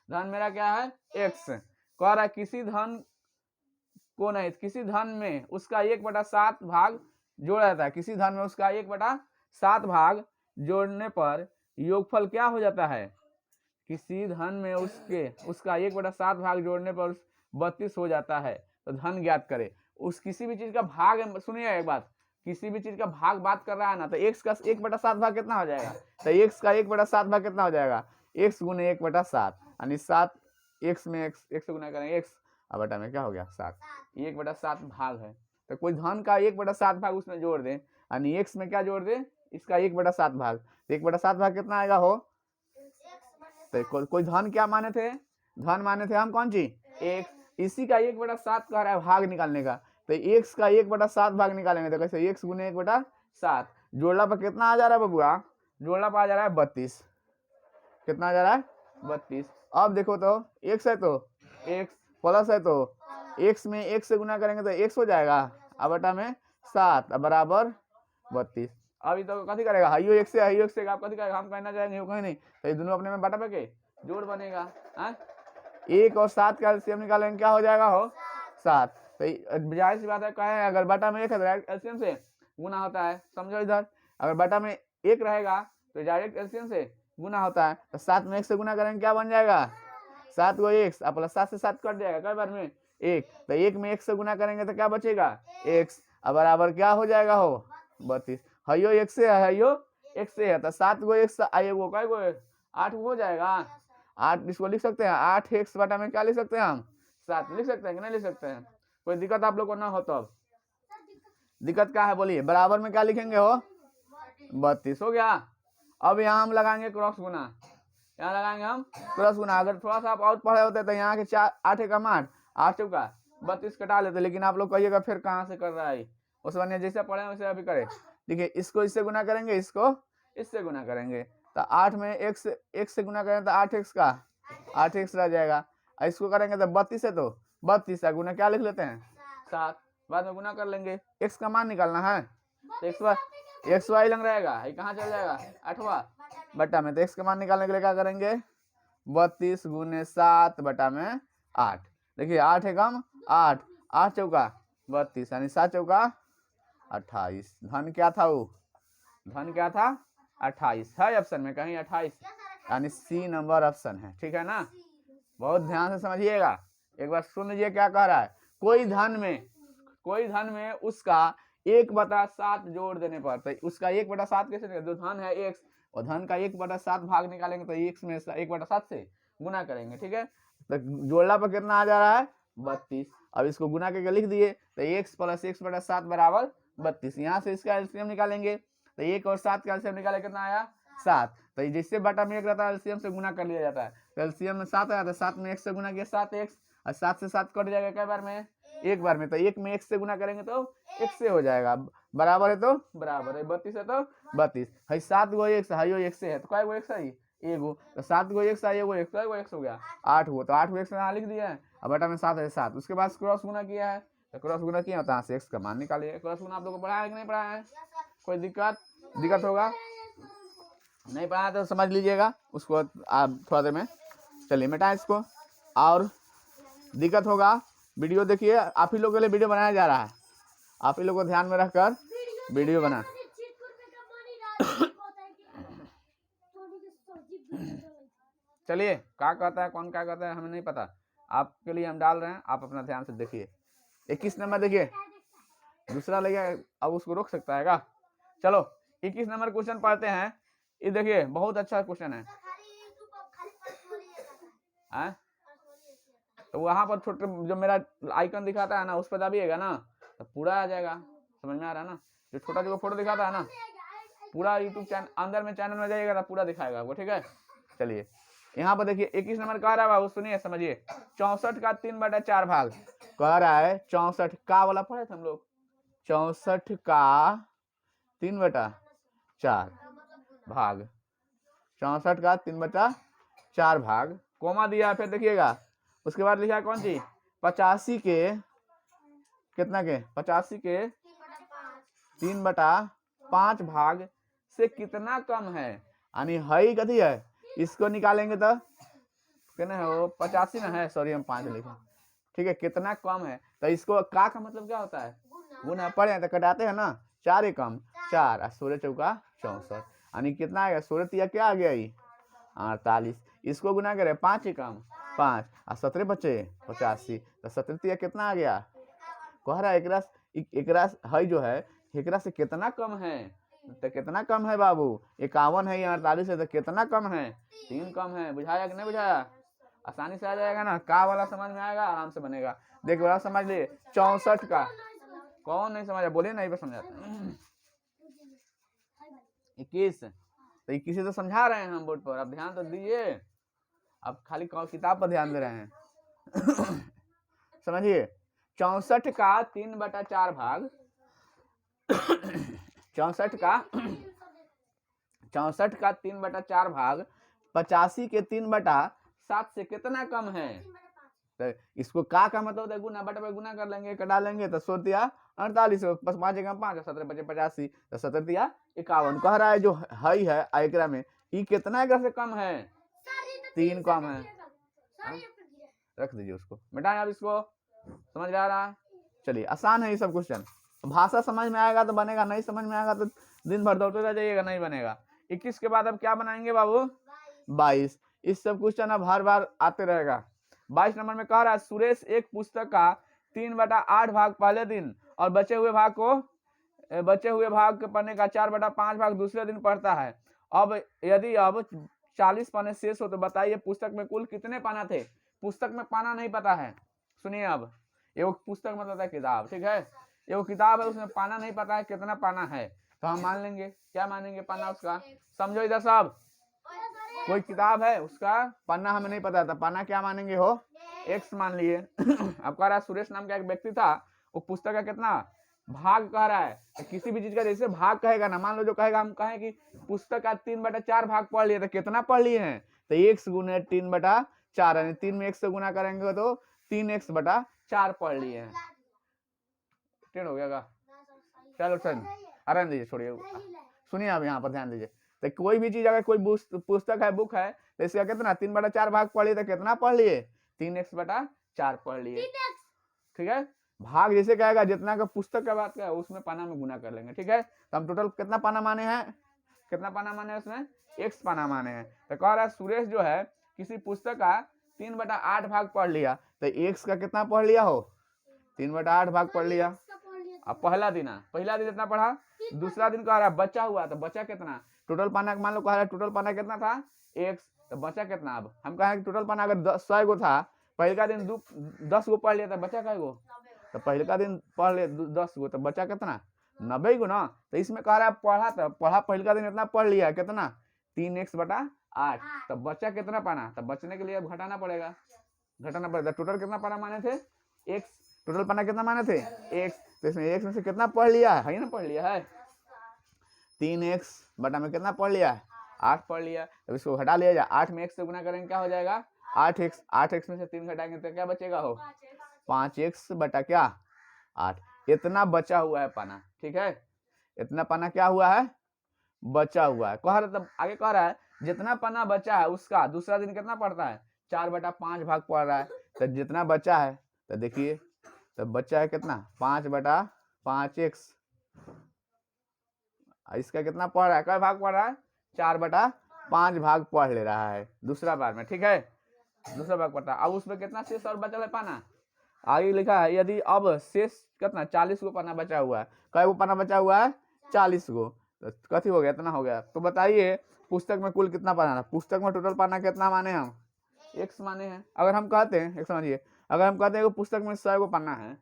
धन मेरा क्या है? एक्स। कह रहा है किसी धन को नहीं, किसी धन में उसका 1/7 भाग जोड़ा जाता है, किसी धन में उसका 1/7 भाग जोड़ने पर योगफल क्या हो जाता है? किसी धन में उसका 1/7 भाग जोड़ने पर 32 हो जाता है, तो धन ज्ञात करे। उस किसी भी चीज का भाग, सुनिए एक बात, किसी भी चीज का भाग बात कर रहा है ना, तो x का 1/7 भाग कितना हो जाएगा? तो x का 1/7 भाग कितना हो जाएगा? x गुने 1/7, यानी 7 x में x से गुना करेंगे x, अब बटा में क्या हो गया? 7। 1/7 भाग है, तो कोई धन का 1/7 भाग उसमें जोड़ दे, यानी x में क्या जोड़ दे? इसका 1/7 भाग, तो 1/7 भाग कितना आएगा? हो तो कोई धन क्या माने थे? धन माने थे हम कौन चीज? x। इसी का 1/7 कह रहा है भाग निकालने का, तो x का 1/7 भाग निकालेंगे, तो कैसे? x गुने 1/7, जोड़ला पर कितना आ जा रहा है बबुआ? जोड़ला पर आ जा रहा है 32। कितना आ जा रहा है? 32। अब देखो तो x है तो x, प्लस है तो x में x से गुना करेंगे तो x हो जाएगा, अब बटा में 7 बराबर 32। अभी तो कथी करेगा? हाइयो x से, हाइयो x से आप कथी करेगा? हम कहना चाहेंगे कहीं नहीं, तो ये दोनों अपने में बटा पे के जोड़ बनेगा। 1 और 7 का एलसीएम निकालेंगे क्या हो जाएगा? हो 7। तो जाहिर सी बात है, कहें अगर बटा में 1 है तो एलसीएम से गुना होता है, समझो इधर। अगर बटा में 1 रहेगा तो डायरेक्ट एलसीएम से गुना होता है, तो 7 में 1 से गुना करेंगे क्या बन जाएगा? 7 को x, अब प्लस 7 से 7 कट जाएगा कई बार में 1, तो 1 में 1 से गुना करेंगे तो क्या बचेगा? x, अब बराबर क्या हो जाएगा? हो 32। हयो x से है, हयो x से है, तो 7 को x आइए वो कई गो 8 हो जाएगा। 8 इसको लिख सकते हैं, 8x बटा में क्या लिख सकते हैं हम? 7 लिख सकते हैं कि नहीं लिख सकते हैं? कोई दिक्कत आप लोग को ना हो तो? अब दिक्कत क्या है बोलिए? बराबर में क्या लिखेंगे? हो 32 हो गया। अब यहाँ हम लगाएंगे क्रॉस गुना, यहाँ लगाएंगे हम क्रॉस गुना। अगर थोड़ा सा आप और पढ़े होते तो यहाँ के 4 8 एकम 8, 8 चौका 32 कटा लेते, लेकिन आप लोग कहिएगा फिर कहाँ से कर रहा है। उस वजह जैसे पढ़े वैसे अभी करें। देखिए इसको इससे गुना करेंगे, इसको इससे गुना करेंगे, तो 8 में x से गुना करेंगे तो 8x का 8x रह जाएगा। इसको करेंगे तो 32 है, तो 32 का गुना क्या लिख लेते हैं? 7, बाद में गुना कर लेंगे। x का मान निकालना है, तो x वाई लंग रहेगा, ये कहाँ चल जाएगा? 8वां बटा में, तो x का मान निकालने के लिए क्या करेंगे? 32 गुने 7 बटा में 8। देखिए 8 एकम 8, 8 चौका 32, यानी 7 चौका 28। धन क्या था? वो धन क्या था? 28 है ऑप्शन में कहीं 28, यानी सी नंबर ऑप्शन है। ठीक है ना, बहुत ध्यान से समझिएगा। एक बार सुन लीजिए क्या कह रहा है। कोई धन में उसका 1/7 जोड़ देने पर, तो उसका 1/7 कैसे निकालेंगे? जो धन है x और धन का 1/7 भाग निकालेंगे तो x में 1/7 से गुना करेंगे। ठीक है, तो जोड़ला पर कितना आ जा रहा है? 32। अब इसको गुना करके लिख दिए तो x + 1/7 बराबर 32। यहाँ से इसका एलसीएम निकालेंगे तो 1 और 7 का एलसीएम निकाले, कितना आया? 7। तो जिससे बटा में 1 रहता है एलसीएम से गुना कर लिया जाता है, तो एलसीएम में 7 आया, तो 7 में 1 से गुना किया 7x, और 7 से 7 कट जाएगा कई बार में? एक बार में। तो 1 में 1 से गुना करेंगे तो 1 से हो जाएगा, बराबर है तो बराबर है, 32 है तो 32 है। 7 गो 1 है, 1 से है तो कई गो 1 सही? एगो। तो 7 गो 1 से एगो 1 तो 1 हो गया 8 गो, तो 8 गो 1 से यहाँ लिख दिया है, अब बटा में 7 है 7। उसके बाद क्रॉस गुना किया है, तो क्रॉस गुना किया तो यहाँ से x का मान निकालिए। क्रॉस गुना आप लोगों को पढ़ाया है कि नहीं पढ़ाया है? कोई दिक्कत होगा? नहीं पढ़ा तो समझ लीजिएगा उसको आप थोड़ा देर में। चलिए मिटाएं इसको, और दिक्कत होगा वीडियो देखिए, आप ही लोगों के लिए वीडियो बनाया जा रहा है, आप ही लोगों को ध्यान में रखकर वीडियो बना। चलिए क्या कहता है, कौन क्या कहता है हमें नहीं पता, आपके लिए हम डाल रहे हैं, आप अपना ध्यान से देखिए। 21 नंबर देखिए, दूसरा लेगा अब उसको रोक सकता है क्या? चलो 21 नंबर क्वेश्चन पढ़ते हैं। ये देखिए बहुत अच्छा क्वेश्चन है। तो वहां पर छोटे जो मेरा आइकन दिखाता है ना, उस पर दबिएगा ना तो पूरा आ जाएगा। समझ में आ रहा है ना? जो छोटा जो फोटो दिखाता है ना, पूरा यूट्यूब चैनल अंदर में चैनल में जाइएगा तो पूरा दिखाएगा वो। ठीक है, चलिए यहाँ पर देखिए 21 नंबर कह रहा है बाबू, सुनिए समझिए। 64 का 3/4 भाग कह रहा है। 64 का वाला पढ़े थे हम लोग, 64 का 3/4 भाग, 64 का 3/4 भाग, कोमा दिया। फिर देखिएगा उसके बाद लिखा कौन सी? 85 के कितना के? 85 के 3/5 भाग से कितना कम है? यानी हई कथी है, इसको निकालेंगे तो कितना है वो? 85 ना है, सॉरी हम 5 लिखे। ठीक है, कितना कम है, तो इसको का मतलब क्या होता है? गुना। पढ़े तो कटाते हैं ना, 4 एक कम 4 और 16 चौका 64, यानी कितना आएगा? 16 तिया क्या आ गया? 48। इसको गुना करे 5 एक कम 5 और 17 बचे 85, तो 17 तिया कितना आ गया? कह रहा है एकरा है जो है एकरा से कितना कम है? तो कितना कम है बाबू? 51 है, 48 है, तो कितना कम है? 3 कम है। बुझाया कि नहीं बुझाया? आसानी से आ जाएगा ना, का वाला समझ में आएगा, आराम से बनेगा। देख वाला समझ लिए। 64 का कौन नहीं समझा? बोलिए नहीं, पर समझाते 21 तो 21 तो समझा रहे हैं हम बोर्ड पर, अब ध्यान तो दीजिए, अब खाली किताब पर ध्यान दे रहे हैं। समझिए 64 का 3/4 भाग 64 का 3/4 भाग 85 के 3/7 से कितना कम है? तो इसको का मतलब है? गुना, बटा पे गुना कर लेंगे, कटा लेंगे तो 16 तिया 48, 5 जगह 5, 17 बचे 85, तो 17 तिया 51। कह रहा है जो हई है एकरा में ये कितना एकरा से कम है? 3 कम है। रख दीजिए उसको, मिटाएं अब इसको। समझ में आ रहा है? चलिए आसान है ये सब क्वेश्चन, भाषा समझ में आएगा तो बनेगा, नहीं समझ में आएगा तो दिन भर दौड़ते रह जाइएगा, नहीं बनेगा। 21 के बाद अब क्या बनाएंगे बाबू? 22। इस सब क्वेश्चन अब हर बार आते रहेगा। 22 नंबर में कह रहा है सुरेश एक पुस्तक का 3/8 भाग पहले दिन और बचे हुए भाग के पढ़ने का 4/5 भाग दूसरे दिन पढ़ता है। अब यदि 40 पन्ने शेष हो तो बताइए पुस्तक में कुल कितने पाना थे? पुस्तक में पाना नहीं पता है। सुनिए, अब एगो पुस्तक मतलब है किताब, ठीक है, एगो किताब है, उसमें पाना नहीं पता है कितना पाना है, तो हम मान लेंगे, क्या मानेंगे? पाना उसका। समझो इधर सब, कोई किताब है उसका पन्ना हमें नहीं पता था, पन्ना क्या मानेंगे हो? x मान लिए। अब कह रहा है सुरेश नाम का एक व्यक्ति था, वो पुस्तक का कितना भाग कह रहा है, तो किसी भी चीज का जैसे भाग कहेगा ना, मान लो जो कहेगा, हम कहें कि पुस्तक का 3/4 भाग पढ़ लिए, तो कितना पढ़ लिए हैं? तो x गुने 3/4, यानी 3 में 1 से गुना करेंगे तो 3x/4 पढ़ लिए हैं। टेढ़ हो गया? चलो सर आराम दीजिए, छोड़िए, सुनिए आप यहाँ पर ध्यान दीजिए। तो कोई भी चीज अगर कोई पुस्तक है, बुक है, तो इसका कितना 3/4 भाग पढ़ लिए, तो कितना पढ़ लिए? 3x/4 पढ़ लिए। ठीक है, भाग जैसे कहेगा जितना का पुस्तक का बात का उसमें पाना में गुना कर लेंगे। ठीक है, तो हम टोटल कितना पाना माने हैं? कितना पाना माने उसमें, x पाना माने हैं। तो कह रहा है सुरेश जो है किसी पुस्तक का 3/8 भाग पढ़ लिया, तो x का कितना पढ़ लिया हो, 3/8 भाग पढ़ लिया। अब पहला दिन इतना पढ़ा, दूसरा दिन कह रहा है बचा हुआ, तो बचा कितना, टोटल पाना मान लो कह रहा है टोटल पाना कितना था x, तो बचा कितना, अब हम कहा कि टोटल पाना अगर 100 गो था, पहले का दिन 10 गो पढ़ लिया तो बचा कै गो, तो पहले का दिन पढ़ ले 10 गो, तो बचा कितना 90 गो ना। तो इसमें कह रहा है पढ़ा पहले का दिन इतना पढ़ लिया, कितना 3x/8, तो बचा कितना पाना, तो बचने के लिए अब घटाना पड़ेगा। टोटल कितना पाना माने थे x, टोटल पाना कितना माने थे x, तो इसमें x में से कितना पढ़ लिया है ना, पढ़ लिया है 3x में कितना पढ़ लिया है 8 पढ़ लिया। अब इसको घटा लिया जाए, 8 में x से गुना करेंगे क्या हो जाएगा 8x में से 3 घटाएंगे तो क्या बचेगा हो 5x/8, इतना बचा हुआ है पाना। ठीक है, इतना पाना क्या हुआ है, बचा हुआ है। कह रहा तब आगे कह रहा है जितना पाना बचा है उसका दूसरा दिन कितना पड़ता है 4/5 भाग पड़ रहा है। तो जितना बचा है, तो देखिए तो बचा है कितना 5/5x, इसका कितना पढ़ रहा है, क्या भाग पढ़ रहा है 4/5 भाग पढ़ ले रहा है दूसरा बार में। ठीक है, दूसरा भाग पढ़ता है। अब उसमें कितना शेष और बचा है पाना, आगे लिखा है यदि अब शेष कितना 40 गो पाना बचा हुआ है, कै गो पाना बचा हुआ है 40 गो, तो कथी हो गया, इतना हो गया। तो बताइए पुस्तक में कुल कितना पाना है, पुस्तक में टोटल पाना कितना माने हम x माने हैं। अगर हम कहते हैं, एक समझिए, अगर हम कहते हैं कि पुस्तक में 100 गो पाना है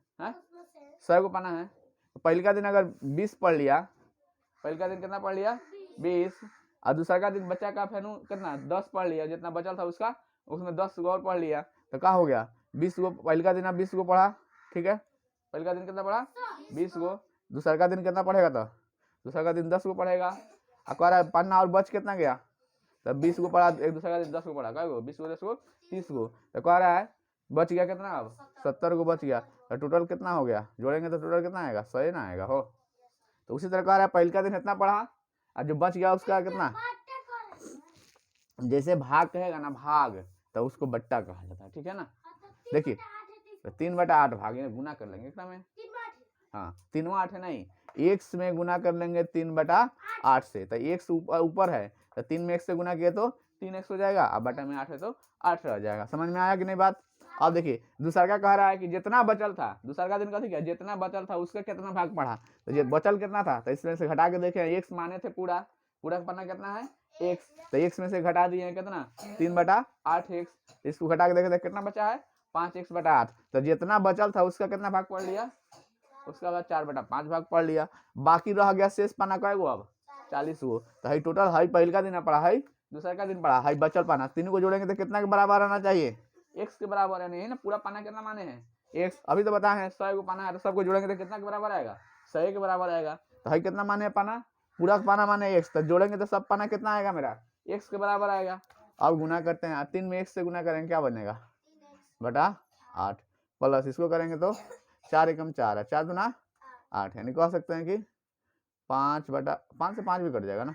100 गो पाना है, तो पहले का दिन अगर 20 पढ़ लिया, पहले का दिन कितना पढ़ लिया 20, और दूसरा का दिन बच्चा का फेनू कितना 10 पढ़ लिया, जितना बचल था उसका उसमें 10 गो और पढ़ लिया, तो क्या हो गया 20 गो। पहले का दिन आप 20 गो पढ़ा, ठीक है, पहले का दिन कितना पढ़ा 20 गो, दूसरा का दिन कितना पढ़ेगा, तो दूसरा का दिन 10 गो पढ़ेगा। और कह रहा है पन्ना और बच कितना गया, तो 20 गो पढ़ा, एक दूसरा का दिन 10 गो पढ़ा, कै गो 20 गो 10 गो 30 गो, तो कह रहा है बच गया कितना, अब 70 गो बच गया। तो टोटल कितना हो गया, जोड़ेंगे तो टोटल कितना आएगा 100 ना आएगा हो। तो उसी तरह कह रहा है पहले का दिन इतना पढ़ा, और जो बच गया उसका कितना, जैसे भाग कहेगा ना भाग, तो उसको बट्टा कहा जाता है। ठीक है ना, देखिए तो 3/8 भाग गुना कर लेंगे कितना में, हाँ 3/8 है नहीं, x में गुना कर लेंगे 3/8 से, तो x ऊपर है, तो 3 में x से गुना किए तो 3x हो जाएगा, अब बटा में 8 है तो 8 रह जाएगा। समझ में आया कि नहीं बात। अब देखिए दूसरा क्या कह रहा है कि जितना बचल था, दूसरा का दिन कथी क्या, जितना बचल था उसका कितना भाग पढ़ा, तो बचल कितना था, तो इसमें से घटा के देखे x माने थे पूरा पढ़ना कितना है x, तो x में से घटा दिए कितना 3/8x, इसको घटा के देखे कितना बचा है 5x/8, तो जितना बचल था उसका कितना भाग पढ़ लिया, उसका बाद 4/5 भाग पढ़ लिया। बाकी रह गया शेष पाना कै गो, अब 40 गो। तो है टोटल है पहले का दिन पढ़ा है, दूसरा का दिन पढ़ा है, बचल पाना तीनों को जोड़ेंगे तो कितना के बराबर आना चाहिए, x के बराबर है नहीं ना, पूरा पाना कितना माने हैं x, अभी तो बताए हैं 100 गो पाना है, तो सबको जोड़ेंगे तो कितना के बराबर आएगा 100 के बराबर आएगा। तो है कितना माने पाना, पूरा पाना माने x, तो जोड़ेंगे तो सब पाना कितना आएगा मेरा x के बराबर आएगा। अब गुना करते हैं, 3 में x से गुना करेंगे क्या बनेगा 8/8, प्लस इसको करेंगे तो 4 एकम 4 है, 4 दूना 8, यानी कह सकते हैं कि 5/5 से 5 भी कट जाएगा ना,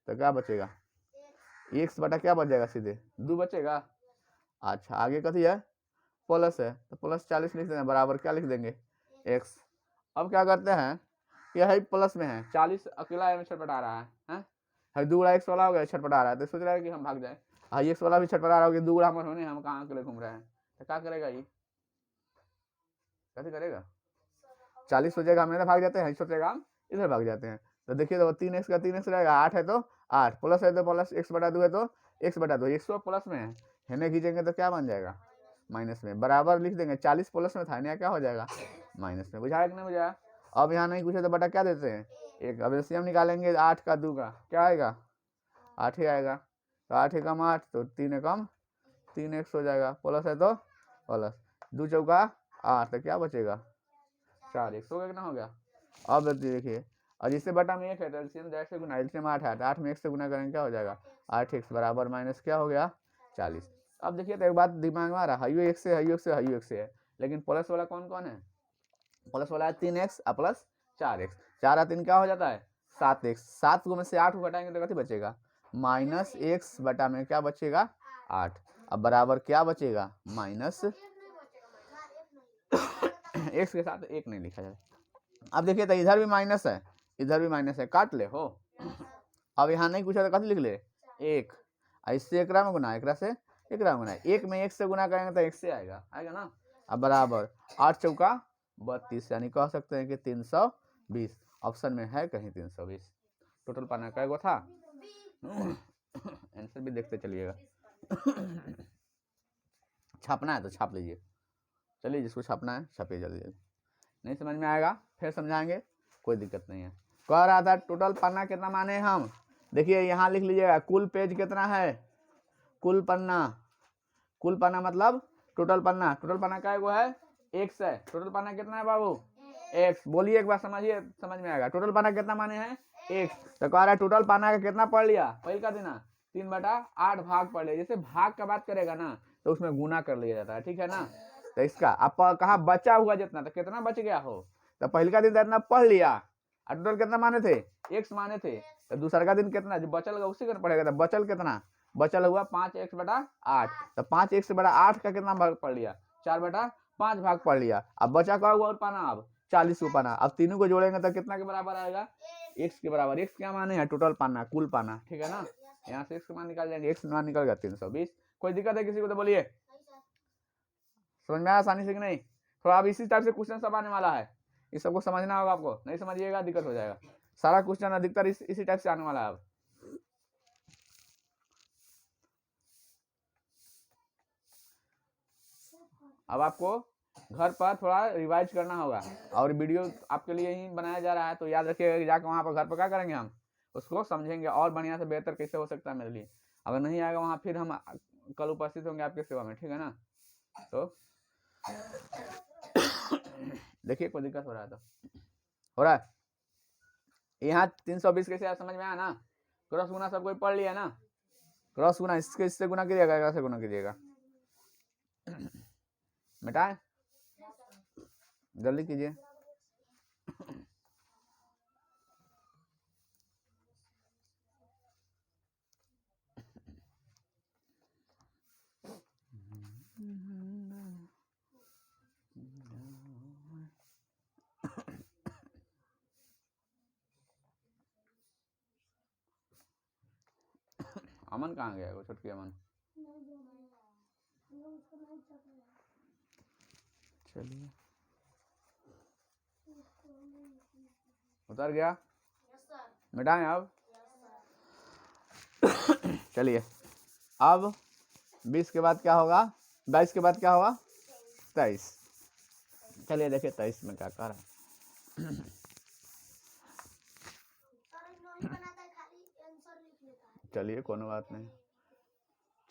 तो क्या बचेगा x बटा क्या बच जाएगा, सीधे 2 बचेगा। अच्छा आगे कथी है प्लस है, तो प्लस 40 लिख देंगे, बराबर क्या लिख देंगे x। अब क्या करते हैं, यह है प्लस में है 40 अकेला में छटपटा रहा है 2 x वाला हो गया छटपटा रहा है, तो सोच रहा है कि हम भाग जाए, x वाला भी छटपटा रहा होगा 2 हमर होने, हम कहाँ अकेले घूम रहे हैं, तो क्या करेगा ये, कैसे करेगा 40 सोचेगा हम इधर भाग जाते हैं, सोचेगा हम इधर भाग जाते हैं। तो देखिए तो 3x का 3x रहेगा, 8 है तो 8, प्लस है तो प्लस x/2 है तो x/2, x तो प्लस में है ना, खींचेंगे तो क्या बन जाएगा माइनस में, बराबर लिख देंगे 40 प्लस में था ना, क्या हो जाएगा माइनस में। बुझाया कि नहीं बुझाया। अब यहाँ नहीं पूछे तो बटा क्या देते हैं 1, अब एलसीएम निकालेंगे 8 का 2 का क्या आएगा 8 ही आएगा, तो 8 एकम 8 तो 3 एकम 3x हो जाएगा, प्लस है तो प्लस 2 चौका 8, तो क्या बचेगा 4x हो गया, कितना हो गया। अब देखिए और जिससे बटा में 1 है तो एलसीएम डायरेक्ट से गुना, एलसीएम 8 है, 8 में 1 से गुना करेंगे क्या हो जाएगा 8x बराबर माइनस क्या हो गया 40। अब देखिए तो एक बात दिमाग में आ रहा है, हाइयो x से हाइयो x से हाइयो x से है, लेकिन प्लस वाला कौन कौन है, प्लस वाला है 3x प्लस 4x, 4 और 3 क्या हो जाता है 7x, 7 को में से 8 को घटाएंगे तो कथी बचेगा -x बटा में क्या बचेगा 8, अब बराबर क्या बचेगा माइनस x के साथ 1 नहीं लिखा जाए। अब देखिए तो इधर भी माइनस है, इधर भी माइनस है, काट ले हो अब यहाँ नहीं पूछा तो कथी लिख ले 1, इससे एकरा में गुना, एकरा से एकरा में गुना, 1 में 1 से गुना करेंगे तो 1 से आएगा ना। अब बराबर 8 चौका 32, यानी कह सकते हैं कि 320। ऑप्शन में है कहीं 320। टोटल पाना कै गो था? आंसर भी देखते चलिएगा। छापना है तो छाप लीजिए, चलिए जिसको छापना है छापिए जल्दी। नहीं समझ में आएगा फिर समझाएंगे, कोई दिक्कत नहीं है। कह रहा था टोटल पन्ना कितना माने हम, देखिए यहाँ लिख लीजिएगा कुल पेज कितना है, कुल पन्ना मतलब टोटल पन्ना क्या वो है 100 है। टोटल पन्ना कितना है बाबू 1, बोलिए एक बार समझिए, समझ में आएगा। टोटल पन्ना कितना माने हैं 1, तो कह रहा है टोटल पन्ना का कितना पढ़ लिया पहले का दिन 3/8 भाग पढ़ लिया। जैसे भाग का बात करेगा ना तो उसमें गुना कर लिया जाता है, ठीक है ना। तो इसका आप कहा बचा हुआ जितना, तो कितना बच गया हो, तो पहले का दिन इतना पढ़ लिया और टोटल कितना माने थे 1 माने थे, तो दूसरा का दिन कितना जो बचल होगा उसी का पड़ेगा। तो बचल कितना बचल हुआ 5x/8, तो 5x/8 का कितना भाग पढ़ लिया 4/5 भाग पढ़ लिया। अब बचा क्या हुआ और पाना अब 40 को पाना, अब तीनों को जोड़ेंगे तो कितना के बराबर आएगा x के बराबर। x क्या माने हैं टोटल पाना कुल पाना, ठीक है ना। यहाँ से x का मान निकाल जाएंगे, x मान निकल गया 320। कोई दिक्कत है किसी को तो बोलिए, समझ में आया आसानी से कि नहीं। थोड़ा अब इसी टाइप से क्वेश्चन सब आने वाला है, इस सबको समझना होगा आपको, नहीं समझिएगा दिक्कत हो जाएगा। सारा क्वेश्चन अधिकतर इसी टाइप से आने वाला है। अब आपको घर पर थोड़ा रिवाइज करना होगा, और वीडियो आपके लिए ही बनाया जा रहा है, तो याद रखिएगा कि जाकर वहाँ पर घर पर क्या करेंगे हम उसको समझेंगे और बढ़िया से बेहतर कैसे हो सकता है मेरे लिए। अगर नहीं आएगा वहाँ फिर हम कल उपस्थित होंगे आपके सेवा में, ठीक है ना। तो देखिए कोई दिक्कत हो रहा है तो हो रहा है। यहाँ 320 कैसे समझ में आया ना। क्रॉस गुना सब कोई पढ़ लिया ना, क्रॉस गुना इससे गुना कीजिएगा, कैसे गुना कीजिएगा बेटा जल्दी कीजिए। अमन कहाँ गया वो छोटकी अमन, चलिए उतर गया मिटाएं अब। चलिए अब 20 के बाद क्या होगा, 22 के बाद क्या होगा 23। चलिए देखिए 23 में क्या कर रहा है। चलिए कोनो बात नहीं,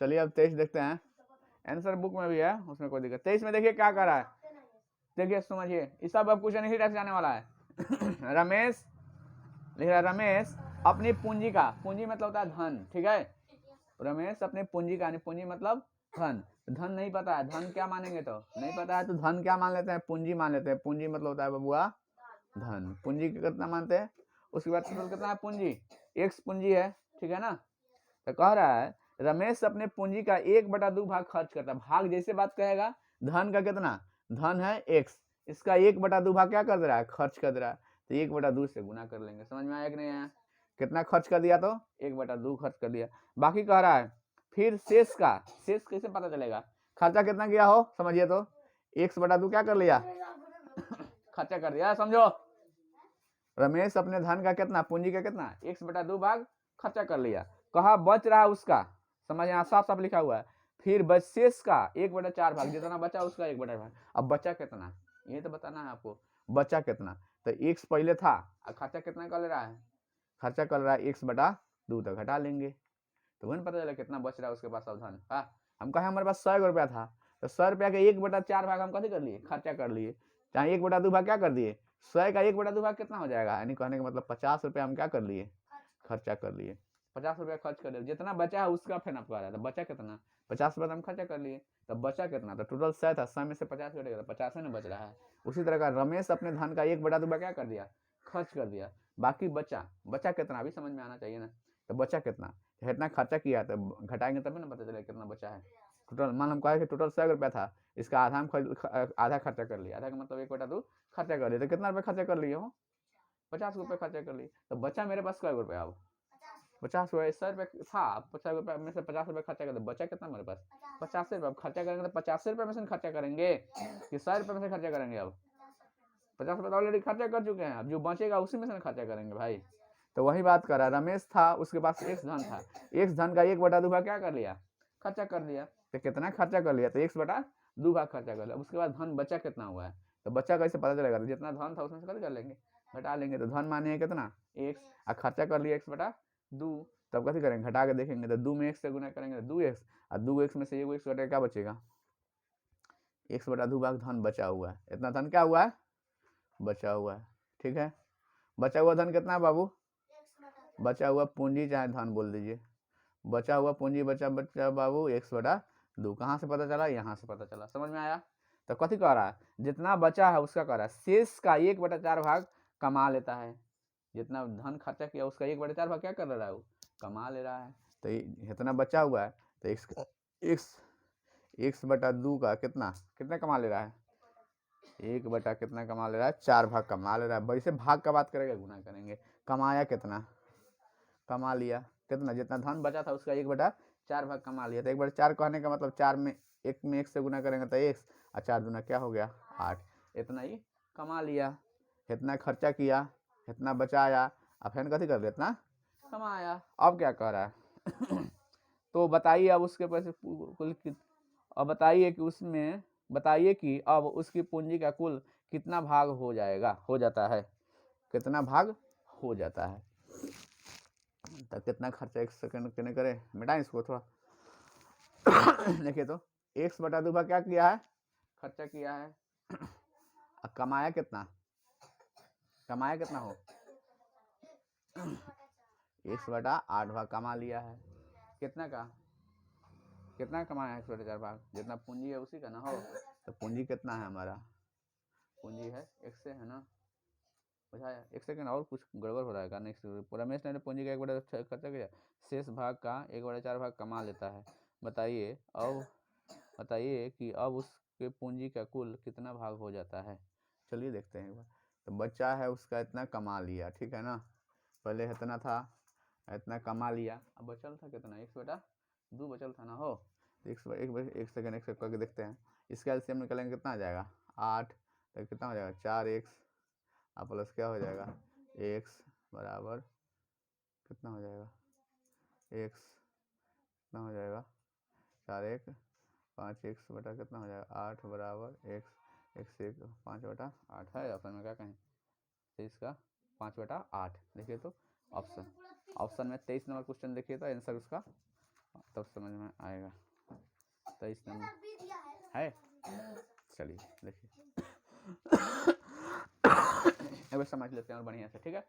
चलिए अब 23 देखते हैं। आंसर बुक में भी है, उसमें कोई दिक्कत। 23 में देखिए क्या कर रहा है, देखिए समझिए, इस सब अब क्वेश्चन इसी टाइप से आने वाला है। रमेश लिख रहा है, रमेश अपनी पूंजी का, पूंजी मतलब होता है धन, ठीक है। रमेश अपने पूंजी का, पूंजी मतलब धन, धन नहीं पता है धन क्या मानेंगे, तो नहीं पता है तो धन क्या मान लेते हैं पूंजी मान लेते हैं। पूंजी मतलब होता है बबुआ धन, पूंजी कितना मानते हैं। उसके बाद टोटल कितना है पूंजी, x पूंजी है, ठीक है ना। तो कह रहा है रमेश अपने पूंजी का 1/2 भाग खर्च करता है। भाग जैसे बात कहेगा, धन का कितना, धन है x, इसका 1/2 भाग क्या कर दे रहा है खर्च कर दे रहा है, तो 1/2 से गुना कर लेंगे। समझ में आया कि नहीं आया, कितना खर्च कर दिया तो 1/2 खर्च कर दिया। बाकी कह रहा है फिर शेष का, शेष कैसे पता चलेगा, खर्चा कितना किया हो समझिए, तो 1/2 क्या कर लिया खर्चा कर दिया, समझो। रमेश अपने धन का कितना, पूंजी का कितना 1/2 भाग खर्चा कर लिया, कहा बच रहा उसका, समझ यहाँ साफ साफ लिखा हुआ है। फिर शेष का 1/4 भाग, जितना बचा उसका 1/4 भाग। अब बचा कितना ये तो बताना है आपको, बचा कितना, तो x पहले था, अब खर्चा कितना कर ले रहा है, खर्चा कर रहा है 1/2, तो घटा लेंगे तो वही पता चला कितना बच रहा है उसके पास अब धन। हम कहे हमारे पास 100 रुपया था, तो 100 रुपया का 1/4 भाग हम कथी कर लिए खर्चा कर लिए, चाहे 1/2 भाग क्या कर दिए, 100 का 1/2 भाग कितना हो जाएगा, यानी कहने का मतलब 50 रुपया हम क्या कर लिए खर्चा कर लिए। 50 रुपया खर्च कर लिए, जितना बचा है उसका फिर आपको आ रहा था, बचा कितना 50 रुपया हम खर्चा कर लिए, तब बचा कितना, तो टोटल 100 था, 100 में से 50 कटेगा तो 50 में बच रहा है। उसी तरह का रमेश अपने धन का 1/2 क्या कर दिया खर्च कर दिया, बाकी बचा कितना अभी समझ में आना चाहिए ना। तो बचा कितना, इतना खर्चा किया तो घटाएंगे तभी ना पता चलेगा कितना बचा है। टोटल मान हम कहे कि टोटल 100 रुपया था, इसका आधा हम आधा खर्चा कर लिया, आधा का मतलब 1/2 खर्चा कर लिया, तो कितना रुपया खर्चा कर लिए हो 50 रुपये खर्चा कर लिए, तो बचा मेरे पास कै रुपया अब 50 हुआ, 100 रुपये था, 50 रुपये में से 50 रुपये खर्चा कर दो, बचा कितना हमारे पास? 50 रुपये। अब खर्चा करेंगे तो 50 रुपये में से खर्चा करेंगे कि 100 रुपये में से खर्चा करेंगे? अब 50 रुपये तो ऑलरेडी खर्चा कर चुके हैं, अब जो बचेगा उसी में से खर्चा करेंगे भाई। तो वही बात कर रहा है, रमेश था, उसके पास एक्स धन था, एक्स धन का 1/2 भाग क्या कर लिया? खर्चा कर दिया। तो कितना खर्चा कर लिया? तो 1/2 भाग खर्चा कर लिया। उसके बाद धन बचा कितना हुआ है? तो बच्चा कैसे पता चलेगा? जितना धन था उसमें से कर लेंगे, घटा लेंगे। तो धन माने कितना? x, और खर्चा कर लिया 1/2, तब कथी करेंगे? घटा के देखेंगे तो 2 में 1 से गुना करेंगे तो 2x, और 2x में से 1 घटा क्या बचेगा? 1/2 भाग धन बचा हुआ है। इतना धन क्या हुआ है? बचा हुआ है। ठीक है, बचा हुआ धन कितना है बाबू? बचा हुआ पूंजी चाहे धन बोल दीजिए, बचा हुआ पूंजी बचा बाबू 1/2। कहाँ से पता चला? यहाँ से पता चला। समझ में आया? तो कथी कह रहा है? जितना बचा है उसका कह रहा है शेष का 1/4 भाग कमा लेता है। जितना धन खर्चा किया उसका 1/4 भाग क्या कर रहा है? वो कमा ले रहा है। तो इतना बचा हुआ है, तो x/2 का कितना कमा ले रहा है? 1 कितना कमा ले रहा है? 4 भाग कमा ले रहा है। वैसे भाग का बात करेंगे, गुना करेंगे। कमाया कितना? कमा लिया कितना? जितना धन बचा था उसका 1/4 भाग कमा लिया। तो 1/4 कहने का मतलब 4 में 1 से गुना करेंगे तो x, और 4 दूना क्या हो गया? 8। इतना ही कमा लिया। इतना खर्चा किया, इतना बचाया, अब फिर कथी कर लिया? इतना कमाया। अब क्या कह रहा है? तो बताइए अब उसके पैसे कुल, अब बताइए कि अब उसकी पूंजी का कुल कितना भाग हो जाता है? कितना भाग हो जाता है? तो कितना खर्चा 1 सेकंड कितने करें? मिटाएं इसको थोड़ा। देखिए तो 1/2 भाग क्या किया है? खर्चा किया है। कमाया कितना? कमाया कितना हो? 1/8 भाग कमा लिया है। कितना का? कितना कमाया है? 1/4 भाग। जितना पूंजी है उसी का ना हो। तो पूंजी कितना है हमारा? पूंजी है 1 से, है ना? बुझाया? 1 सेकंड, और कुछ गड़बड़ हो रहा है। नेक्स्ट, रमेश ने पूंजी का 1/4 खर्चा किया, शेष भाग का 1/4 भाग कमा लेता है। बताइए कि अब उसके पूंजी का कुल कितना भाग हो जाता है? चलिए देखते हैं एक बार। तो बच्चा है उसका इतना कमा लिया, ठीक है ना? पहले इतना था, इतना कमा लिया, अब बचल था कितना? 1/2 बचल था ना हो। तो एक सेकंड करके देखते हैं। इसका एलसीएम निकालेंगे कितना आ जाएगा? 8। तो कितना हो जाएगा? 4x, और प्लस क्या हो जाएगा? x बराबर कितना हो जाएगा? x कितना हो जाएगा? 4x 5x बटा कितना हो जाएगा? 8 बराबर x 1 5/8 है। ऑप्शन में क्या कहें? तो इसका 5/8। देखिए तो ऑप्शन में 23 नंबर क्वेश्चन देखिए तो आंसर उसका तब समझ में आएगा। 23 नंबर है। चलिए देखिए, अब समझ लेते हैं और बढ़िया से। ठीक है,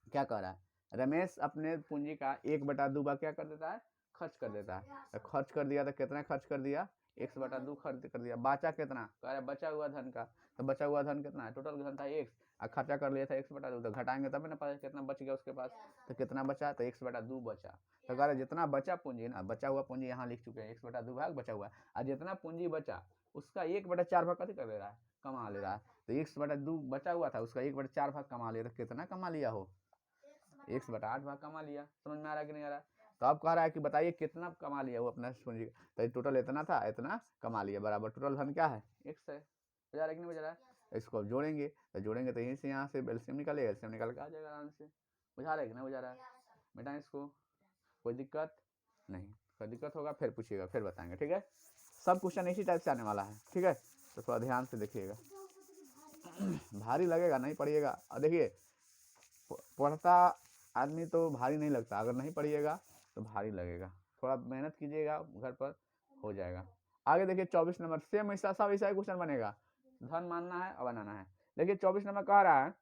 क्या कह रहा है? रमेश अपने पूंजी का 1/2 भाग क्या कर देता है? खर्च कर देता है। तो खर्च कर दिया, तो कितना खर्च कर दिया? 1/2 खर्च कर दिया। बचा कितना? कह रहा है बचा हुआ धन का। तो बचा हुआ धन कितना है? टोटल धन था 1, और खर्चा कर लिया था 1/2। तो घटाएंगे तब ना पता कितना बच गया उसके पास। तो कितना बचा? तो 1/2 बचा। तो कह रहा है जितना बचा पूंजी ना, बचा हुआ पूंजी यहाँ लिख चुके हैं, 1/2 भाग बचा हुआ है, और जितना पूंजी बचा उसका 1/4 भाग कथी कर ले रहा है? कमा ले रहा है। तो 1/2 बचा हुआ था, उसका 1/4 भाग कमा लिया। तो कितना कमा लिया हो? 1/8 भाग कमा लिया। समझ में आ रहा है कि नहीं आ रहा? तो अब कह रहा है कि बताइए कितना कमा लिया वो अपना पूंजी। तो टोटल इतना था, इतना कमा लिया, बराबर टोटल धन क्या है? 1 है। बजा रहा है कि नहीं बजा रहा है? इसको जोड़ेंगे तो यहीं से यहाँ से एलसीएम निकालेगा, एलसीएम निकाल के आ जाएगा आराम से। बुझा रहा है कि नहीं बुझा रहा है? बेटा इसको कोई दिक्कत नहीं, कोई दिक्कत होगा फिर पूछिएगा, फिर बताएंगे। ठीक है, सब क्वेश्चन इसी टाइप से आने वाला है। ठीक है, तो थोड़ा ध्यान से देखिएगा। भारी लगेगा, नहीं पढ़िएगा। और देखिए, पढ़ता आदमी तो भारी नहीं लगता, अगर नहीं पढ़िएगा तो भारी लगेगा। थोड़ा मेहनत कीजिएगा, घर पर हो जाएगा। आगे देखिए 24 नंबर, सेम ऐसा सब ऐसा ही क्वेश्चन बनेगा। धन मानना है और बनाना है। देखिए 24 नंबर कह रहा है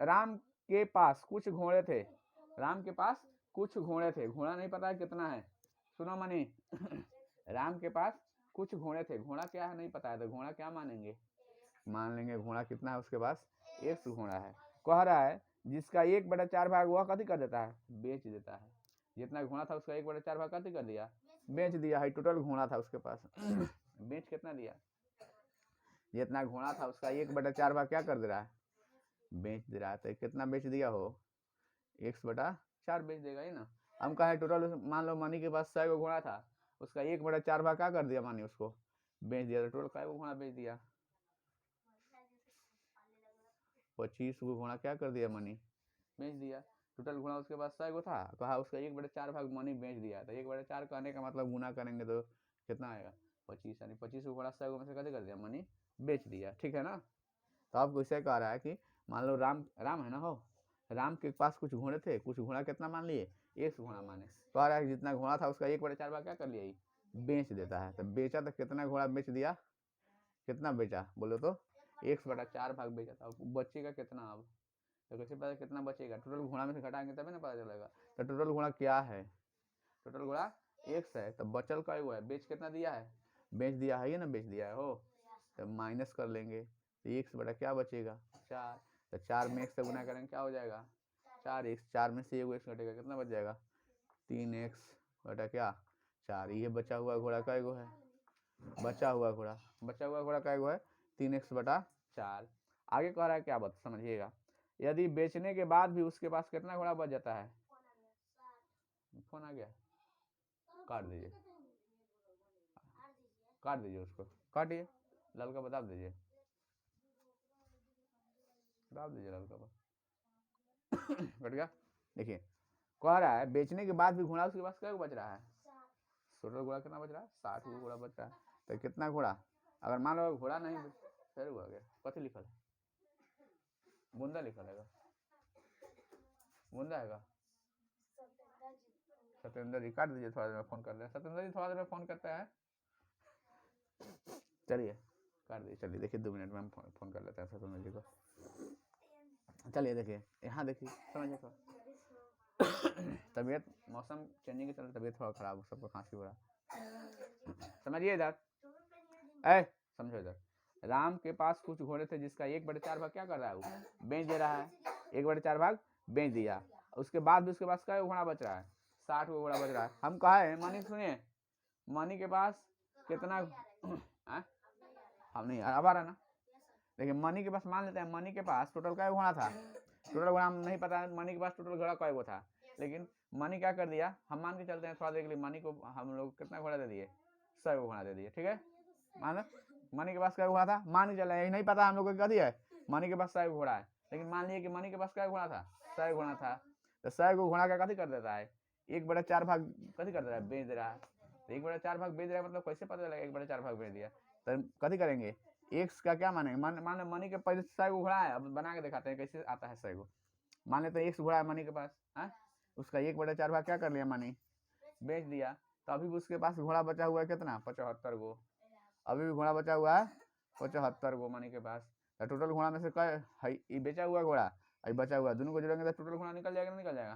राम के पास कुछ घोड़े थे। राम के पास कुछ घोड़े थे, घोड़ा नहीं पता है कितना है। सुनो मनी, राम के पास कुछ घोड़े थे, घोड़ा क्या है नहीं पता है, तो घोड़ा क्या मानेंगे? मान लेंगे घोड़ा कितना है उसके पास? 1 घोड़ा है। कह रहा है जिसका 1/4 भाग वह कथी कर देता है? बेच देता है। जितना घोड़ा था उसका 1/4 भाग कथी कर दिया? बेच दिया है। टोटल घोड़ा था उसके पास, बेच कितना दिया? जितना घोड़ा था उसका 1/4 भाग क्या कर दे रहा है? बेच दे रहा है। तो कितना बेच दिया हो? 1/4 4 बेच देगा ही ना। हम कहे टोटल मान लो मनी के पास 100 को घोड़ा था, उसका 1/4 भाग क्या कर दिया मानी उसको बेच दिया, तो टोटल काय को घोड़ा बेच दिया 25 को घोड़ा क्या कर दिया मनी बेच दिया। टोटल घोड़ा उसके पास 100 को था, कहा उसका 1/4 भाग मनी बेच दिया, तो 1/4 कहने का मतलब गुना करेंगे तो कितना आएगा 25, यानी 25 को घोड़ा 100 में से कैसे कर दिया मनी बेच दिया। ठीक है ना। तो आपको इसे कह रहा है कि मान लो राम है ना, हो राम के पास कुछ घोड़े थे, कुछ घोड़ा कितना मान लिए 1 घोड़ा माने, कह रहा है जितना घोड़ा था उसका 1/4 भाग क्या कर लिया बेच देता है। तो बेचा तो कितना घोड़ा बेच दिया, कितना बेचा बोलो तो 1/4 भाग बेचा था, बचेगा कितना अब, तो कैसे पता कितना बचेगा, टोटल घोड़ा में से घटाएंगे तभी ना पता चलेगा। तो टोटल घोड़ा क्या है, टोटल घोड़ा 1 है, तो बचल का हुआ है, बेच कितना दिया है बेच दिया है, ये ना बेच दिया है हो, तो माइनस कर लेंगे, तो 1 क्या बचेगा 4, तो 4 में 1 से गुना करेंगे क्या हो जाएगा 4x, 4 में से 1 घटेगा कितना बच जाएगा 3x बटा क्या 4। ये बचा हुआ घोड़ा का एगो है, बचा हुआ घोड़ा का एगो है 3x/4। आगे कह रहा है क्या बात समझिएगा, यदि बेचने के बाद भी उसके पास कितना घोड़ा बच जाता है, फोन आ गया काट दीजिए उसको, काटिए लड़का बता दीजिए लड़का पर कट गया। देखिए कह रहा है बेचने के बाद भी घोड़ा उसके पास क्या बच रहा है, टोटल घोड़ा कितना बच रहा है 60 घोड़ा बच रहा है। तो कितना घोड़ा, अगर मान लो घोड़ा नहीं फिर हुआ गया, कथी लिखल है बुंदा लिखल है, बुंदा है सत्येंद्र जी, काट दीजिए थोड़ा देर में फोन कर रहे हैं सत्येंद्र जी, थोड़ा देर में फोन करते हैं, चलिए काट दीजिए। चलिए देखिए 2 मिनट में हम फोन कर लेते हैं सत्येंद्र जी को। चलिए देखिए यहाँ देखिए समझिए थोड़ा तबीयत मौसम चेंजिंग के चलते तबीयत थोड़ा खराब, सबको खांसी हो रहा, समझिए इधर समझो इधर, राम के पास कुछ घोड़े थे जिसका 1/4 भाग क्या कर रहा है वो बेच दे रहा है, 1/4 भाग बेच दिया, उसके बाद भी उसके पास क्या घोड़ा बच रहा है 60 को घोड़ा बच रहा है। हम कहा है मनी सुनिए, मनी के पास कितना हम नहीं अब आ रहा ना, देखिए मनी के पास मान लेते हैं मनी के पास टोटल क्या घोड़ा था, टोटल घोड़ा नहीं पता मनी के पास टोटल घोड़ा क्या था, लेकिन मनी क्या कर दिया हम मान के चलते हैं थोड़ा देर के लिए, मनी को हम लोग कितना घोड़ा दे दिए 100 घोड़ा दे दिए। ठीक है, मान मनी के पास क्या घोड़ा था मान के चले, यही नहीं पता हम लोग को क्या है मनी के पास 100 घोड़ा है, लेकिन मान लिए कि मनी के पास क्या घोड़ा था 100 घोड़ा था, तो 100 को घोड़ा का कथी कर देता है 1/4 भाग कथी कर देता है बेच दे रहा है, तो 1/4 भाग बेच रहा है मतलब कैसे पता चलेगा 1/4 भाग बेच दिया, तो कथी करेंगे एक्स का क्या मानेंगे, मान लो मनी के पहले 100 घोड़ा है, अब बना के दिखाते हैं कैसे आता है 100 मान लेते हैं 1 घोड़ा है मनी के पास है, उसका 1/4 भाग क्या कर लिया मनी बेच दिया, तो अभी भी उसके पास घोड़ा बचा हुआ है कितना 75 गो, अभी भी घोड़ा बचा हुआ है 75 गो मनी के पास, तो टोटल घोड़ा में से क्या बेचा हुआ घोड़ा अभी बचा हुआ, दोनों को जोड़ेंगे तो टोटल घोड़ा निकल जाएगा निकल जाएगा,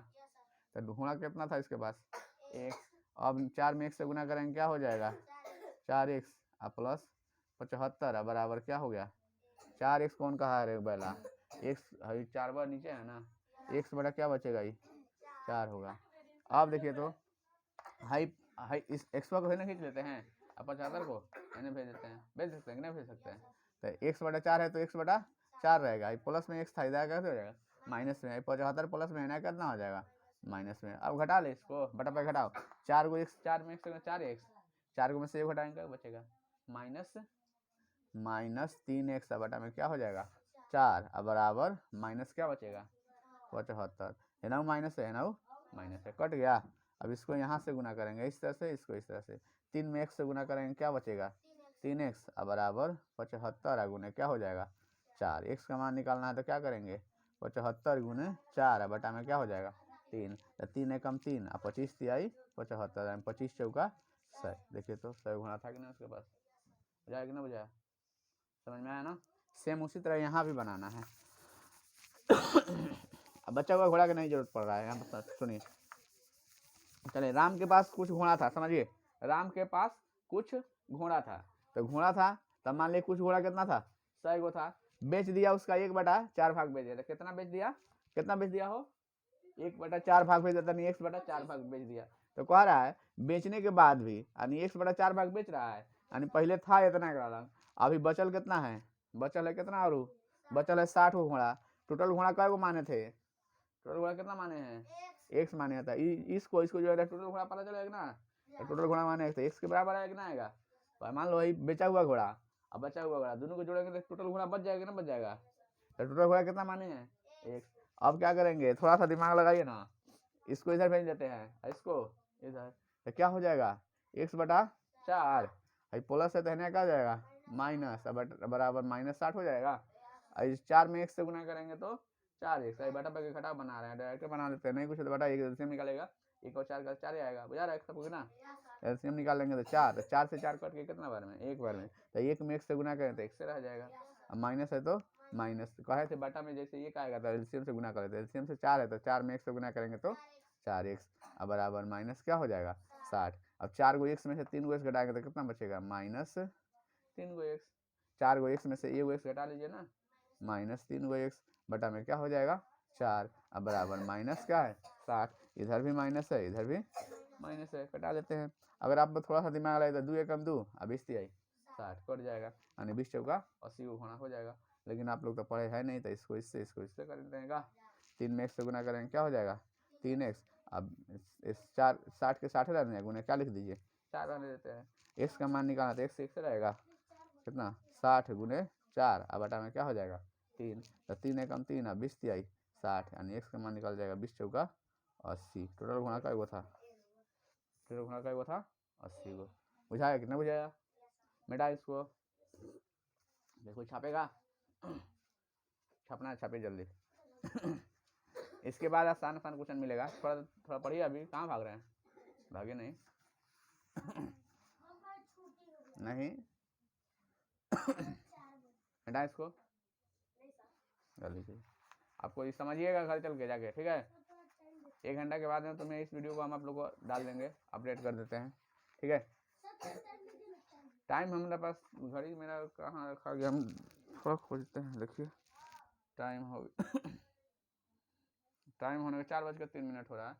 तो घोड़ा कितना था इसके पास 1, अब 4 में 1 से गुना करेंगे क्या हो जाएगा 4x प्लस 75 बराबर क्या हो गया 4x कौन कहा है पहला x 4 बार नीचे है ना, x बड़ा क्या बचेगा 4 होगा। अब देखिए तो हाई हाई इस x को ना खींच लेते हैं, अब 75 को मैंने भेज देते हैं, भेज सकते हैं कि नहीं भेज सकते हैं, तो x/4 है तो x/4 रहेगा, प्लस में x था इधर कैसे हो जाएगा माइनस में, 75 प्लस में है कितना हो जाएगा माइनस में। अब घटा ले इसको बटा पे घटाओ, 4 को x 4 में 4x 4 को में से 1 घटाएंगे क्या बचेगा -3x बटा में क्या हो जाएगा 4 बराबर माइनस क्या बचेगा 75 है ना, माइनस है ना माइनस है कट गया। अब इसको यहाँ से गुना करेंगे इस तरह से, इसको इस तरह से, 3 में x से गुना करेंगे क्या बचेगा 3x बराबर 75 गुने क्या हो जाएगा 4, x का मान निकालना है तो क्या करेंगे 75 गुने 4 बटा में क्या हो जाएगा 3, तो 3 एकम 3 और 25 तिहाई 75, 25 चौका 100। देखिए तो 100 गुना था कि ना उसके पास, बुझाया कि ना बुझाया, समझ में आया ना। सेम उसी तरह यहाँ भी बनाना है। अब बच्चा हुआ घोड़ा की नहीं जरूरत पड़ रहा है यहाँ पर, सुनिए चलिए राम के पास कुछ घोड़ा था, समझिए राम के पास कुछ घोड़ा था, तो घोड़ा था तब मान लिया कुछ घोड़ा कितना था 100 गो था, बेच दिया उसका 1/4 भाग बेच दिया, तो कितना बेच दिया हो 1/4 भाग बेच दिया, नहीं 1/4 भाग बेच दिया। तो कह रहा है बेचने के बाद भी यानी 1/4 भाग बेच रहा है, यानी पहले था इतना का, अभी बचल कितना है बचल है कितना और बचल है 60 गो घोड़ा, टोटल घोड़ा कै गो माने थे टोटल घोड़ा कितना माने हैं एक्स माने आता है। इसको जो है टोटल घोड़ा पता चलेगा ना, तो टोटल घोड़ा माने तो एक्स के बराबर आएगा ना आएगा। तो मान लो वही बेचा हुआ घोड़ा अब बचा हुआ घोड़ा दोनों को जोड़ेंगे तो टोटल घोड़ा बच जाएगा ना, बच जाएगा। तो टोटल घोड़ा कितना माने हैं एक्स। अब क्या करेंगे, थोड़ा सा दिमाग लगाइए ना, इसको इधर भेज देते हैं, इसको इधर, तो क्या हो जाएगा एक्स बटा 4, प्लस है तो है क्या हो जाएगा माइनस, बराबर -60 हो जाएगा। इस 4 में x से गुना करेंगे तो 4x, बटा पे घटा बना रहे हैं, डायरेक्ट बना देते हैं, नहीं कुछ तो बटा एक एलसीएम निकालेगा, 1 और 4 का 4 ही आएगा, बुझा रहा है सबको ना। एलसीएम निकालेंगे तो 4, 4 से 4 कट के कितना बार में, एक बार में, तो 1 में x से गुना करें तो x से रह जाएगा, अब माइनस है तो माइनस, कहे थे बटा में जैसे ये आएगा तो एलसीएम से गुना करें, तो एलसीएम से 4 है तो 4 में x से गुना करेंगे तो 4x, अब बराबर माइनस क्या हो जाएगा 60। अब 4 गो x में से 3 गो x घटाएंगे तो कितना बचेगा -3 गो x, 4 गो x में से 1 गो x घटा लीजिए ना, -3 गो x बटा में क्या हो जाएगा 4, अब बराबर माइनस क्या है 60, इधर भी माइनस है इधर भी माइनस है, कटा लेते हैं। अगर आप थोड़ा सा दिमाग लगाए तो 2 एकम 2 अब 20 आई 60 कट जाएगा, यानी 20 चौका 80 को घोड़ा हो जाएगा। लेकिन आप लोग तो पढ़े है नहीं, तो इसको इससे कर देगा, 3 में x से गुना करेंगे क्या हो जाएगा 3x, अब इस 4 60 के 60 रहने गुना क्या लिख दीजिए 4 रहने देते हैं, x का मान निकालना तो x रहेगा कितना 60 गुने 4, अब बटा में क्या हो जाएगा 3, तो 3 एकम 3 अब 20 आई 60, यानी x का मान निकल जाएगा 20 चौका 80। टोटल गुणा का वो था, टोटल गुणा का वो था 80 को। बुझाया कितना बुझाया, बेटा इसको देखो छापेगा, छापना छापे जल्दी। इसके बाद आसान आसान क्वेश्चन मिलेगा, थोड़ा पढ़िए, अभी कहाँ भाग रहे हैं, भागे नहीं नहीं बेटा इसको जल्दी से आपको ये समझिएगा घर चल के जाके, ठीक है। 1 घंटा के बाद में तो मैं इस वीडियो को हम आप लोग को डाल देंगे, अपडेट कर देते हैं, ठीक है। टाइम हमारे पास घड़ी मेरा कहाँ रखा गया, हम थोड़ा खोजते हैं, देखिए टाइम हो टाइम होने का 4:03 हो रहा है,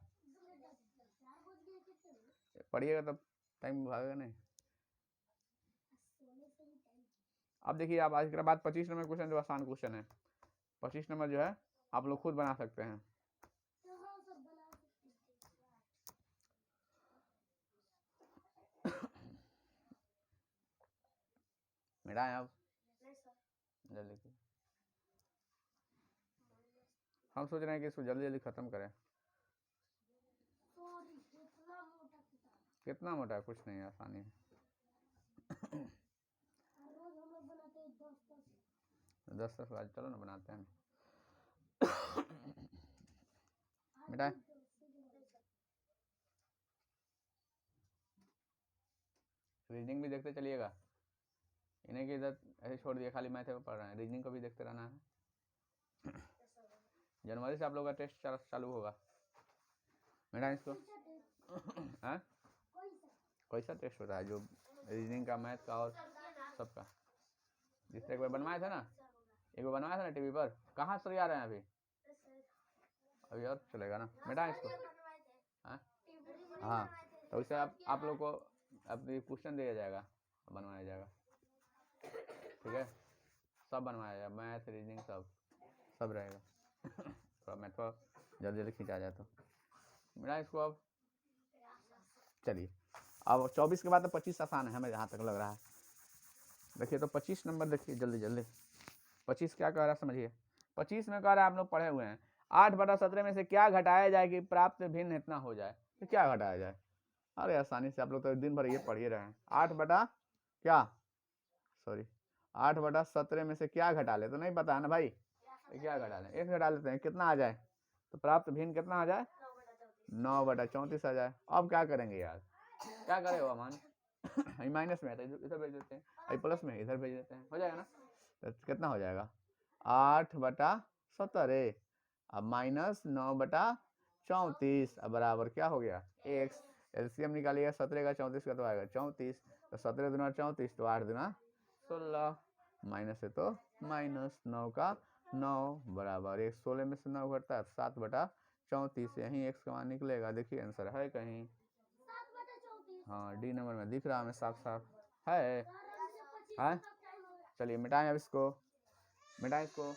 पढ़िएगा तब टाइम भागेगा नहीं। अब देखिए आप आज के बाद 25 नंबर क्वेश्चन जो आसान क्वेश्चन है, 25 नंबर जो है आप लोग खुद बना सकते हैं। मेरा है अब जल्दी, हम सोच रहे हैं कि इसको जल्दी जल्दी खत्म करें। कितना मोटा है, कुछ नहीं, आसानी है। 10 आज चलो ना बनाते हैं बेटा। रीजनिंग भी देखते चलिएगा, इन्हें कि इधर ऐसे छोड़ दिया खाली मैथ में पढ़ रहे हैं, रीजनिंग को भी देखते रहना है। जनवरी से आप लोगों का टेस्ट चालू होगा बेटा, इसको कैसा टेस्ट होता है, जो रीजनिंग का, मैथ का और सबका, जिससे एक बार बनवाया था ना, एक बार बनवाया था ना टीवी पर, कहाँ से आ रहे हैं अभी और चलेगा ना बेटा इसको, हाँ तो उससे आप लोग को अपनी क्वेश्चन दिया जाएगा, बनवाया जाएगा, ठीक है, सब बनवाया जाएगा, मैथ रीजनिंग सब रहेगा। थोड़ा मैथ को जल्दी जल्दी खींचा जाए तो मेरा इसको। अब चलिए, अब 24 के बाद तो 25 आसान है हमें जहाँ तक लग रहा है। देखिए तो 25 नंबर देखिए जल्दी जल्दी, 25 क्या कह रहा है समझिए। 25 में कह रहा है आप लोग पढ़े हुए हैं, 8/17 में से क्या घटाया जाए कि प्राप्त भिन्न इतना हो जाए, तो क्या घटाया जाए। अरे आसानी से आप लोग तो दिन भर ये पढ़ ही रहे हैं, 8/17 में से क्या घटा ले, तो नहीं पता है ना भाई, तो क्या घटा लें, x घटा लेते हैं, कितना आ जाए, तो प्राप्त भिन्न कितना आ जाए 9/34 आ जाए। अब क्या करेंगे यार, क्या करे हो अमान माइनस में है तो इधर भेज देते हैं, प्लस में इधर भेज देते हैं, हो जाएगा ना, तो कितना हो जाएगा 8/17, अब माइनस 9/34, अब बराबर क्या हो गया x, एलसीएम निकालिएगा 17 का 34 का तो आएगा 34, तो 17 दूना 34, तो 8 दूना 16, माइनस है तो -9 का 9 बराबर 1, 16 में से 9 घटता है 7/34, यहीं x का मान निकलेगा। देखिए आंसर है कहीं, हाँ डी नंबर में दिख रहा हमें साफ साफ है। चलिए मिटाएं अब इसको, मिटाएं इसको।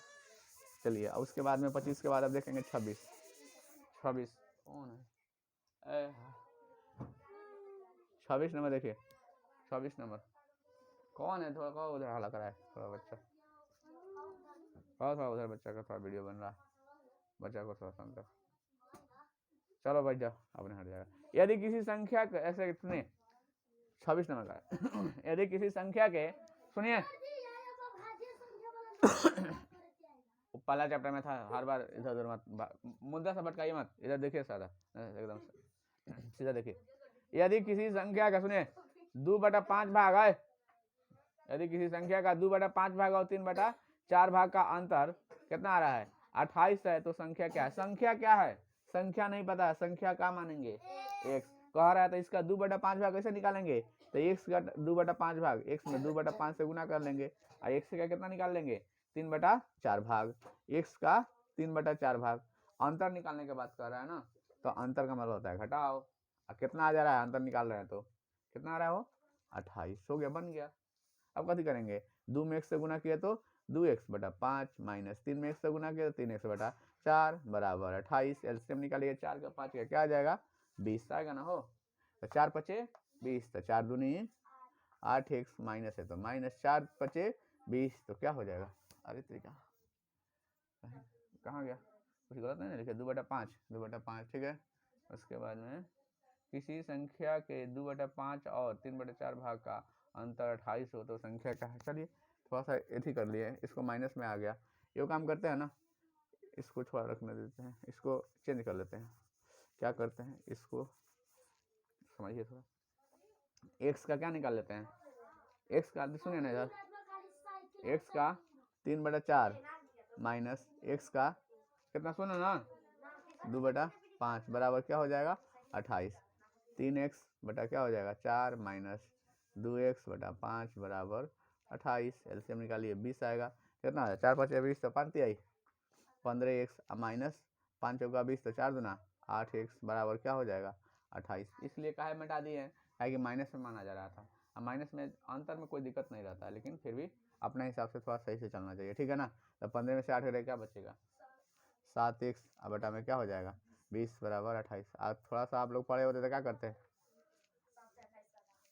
चलिए अब उसके बाद में 25 के बाद अब देखेंगे 26 कौन है? 26 नंबर देखिए, 24 नंबर कौन है? थोड़ा कहो उधर हल्ला करा है थोड़ा बच्चा, थोड़ा उधर बच्चा का थोड़ा वीडियो बन रहा है, बच्चा को थोड़ा समझो। चलो भाई जाओ, अपने हट जाएगा। यदि किसी संख्या के ऐसे सुनिए, 26 नंबर का यदि किसी संख्या के, सुनिए पहला चैप्टर में था, हर बार इधर उधर मत, मुद्दा से भटकाइए मत, इधर देखिए सादा एकदम सीधा देखिए। यदि किसी संख्या का, सुनिए, 2/5 भाग है, यदि किसी संख्या का 2/5 भाग और 3/4 भाग का अंतर कितना आ रहा है? 28 है। तो संख्या क्या है? संख्या क्या है? संख्या नहीं पता है, संख्या क्या मानेंगे? x कह रहा है, तो इसका 2/5 भाग कैसे निकालेंगे? तो x का 2/5 भाग x में 2/5 से गुना कर लेंगे, और x का कितना निकाल लेंगे? 3/4 भाग, x का 3/4 भाग। अंतर निकालने की बात कर रहा है ना, तो अंतर का मतलब होता है घटाओ। कितना आ जा रहा है? अंतर निकाल रहे हैं तो कितना आ रहा है वो? 28 हो गया, बन गया। अब कथी करेंगे? 2 में x से गुना किया तो 2x/5 माइनस 3 में x से गुना किया तो 3x/4 बराबर 28। एलसीएम निकालिए, 4 का 5 का क्या आ जाएगा? 20 आएगा ना हो। तो 4 पचे 20, तो 4 दूनी 8x माइनस है तो माइनस 4 पचे 20, तो क्या हो जाएगा? अरे तरीका कहाँ गया? कुछ गलत नहीं लिखे? 2/5 ठीक है। उसके बाद में किसी संख्या के 2/5 और 3/4 भाग का अंतर 28 हो तो संख्या क्या है? चलिए थोड़ा सा एथी कर लिए, इसको माइनस में आ गया। ये काम करते हैं ना, इसको थोड़ा रखने देते हैं, इसको चेंज कर लेते हैं। क्या करते हैं, इसको समझिए थोड़ा। x का क्या निकाल लेते हैं? x का सुनिए ना यार, x का 3/4 माइनस x का कितना, सुनो ना, 2/5 बराबर क्या हो जाएगा? 28। 3x बटा क्या हो जाएगा? 4 माइनस 2x/5 बराबर 28। एलसीएम निकालिए, 20 आएगा। कितना है? 4 5 20, तो 5 आई 15x माइनस 5 चौका 20, तो 4 दूना 8x बराबर क्या हो जाएगा? 28। इसलिए काहे मिटा दिए हैं? काहे कि माइनस में माना जा रहा था। अब माइनस में अंतर में कोई दिक्कत नहीं रहता है, लेकिन फिर भी अपने हिसाब से थोड़ा सही से चलना चाहिए, ठीक है ना। तो 15 में से 8 क्या बचेगा? 7x, अब बटा में क्या हो जाएगा? 20 बराबर 28। आज थोड़ा सा आप लोग पढ़े होते तो क्या करते हैं?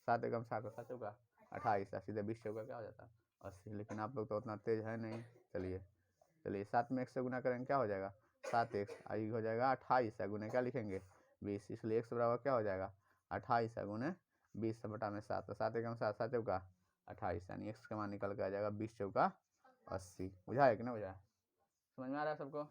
7 एकम 7 7 चौका 28, सीधे 20 चौका क्या हो जाता है? 80। लेकिन आप लोग तो उतना तेज है नहीं। चलिए 7 में x से गुना करेंगे, क्या हो जाएगा? 7x, आई हो जाएगा 28 गुने क्या लिखेंगे? 20। इसलिए x बराबर क्या हो जाएगा? 28 गुने 20 बटा में 7, तो 7 एकम 7 7 चौका 28, यानी x का मान निकल के आ जाएगा 20 चौका 80। बुझाया कि ना बुझाया? समझ में आ रहा है सबको?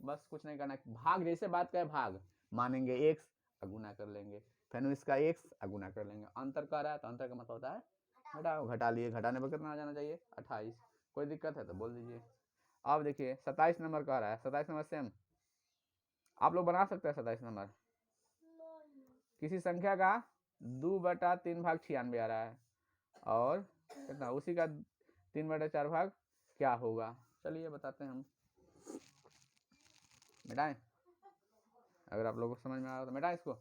बस कुछ नहीं करना, भाग जैसे बात करें, भाग मानेंगे x गुना कर लेंगे, फिर इसका x गुना कर लेंगे। अंतर कर रहा है तो अंतर का मतलब होता है घटाओ, घटा लिए, घटाने पर कितना आ जाना चाहिए? 28। कोई दिक्कत है तो बोल दीजिए। अब देखिए 27 नंबर कह रहा है, 27 नंबर सेम आप लोग बना सकते हैं। 27 नंबर, किसी संख्या का 2/3 भाग 96 आ रहा है, और कितना उसी का 3/4 भाग क्या होगा? चलिए बताते हैं हम। मिटाएं, अगर आप लोगों को समझ में आ रहा तो मिटाएं इसको।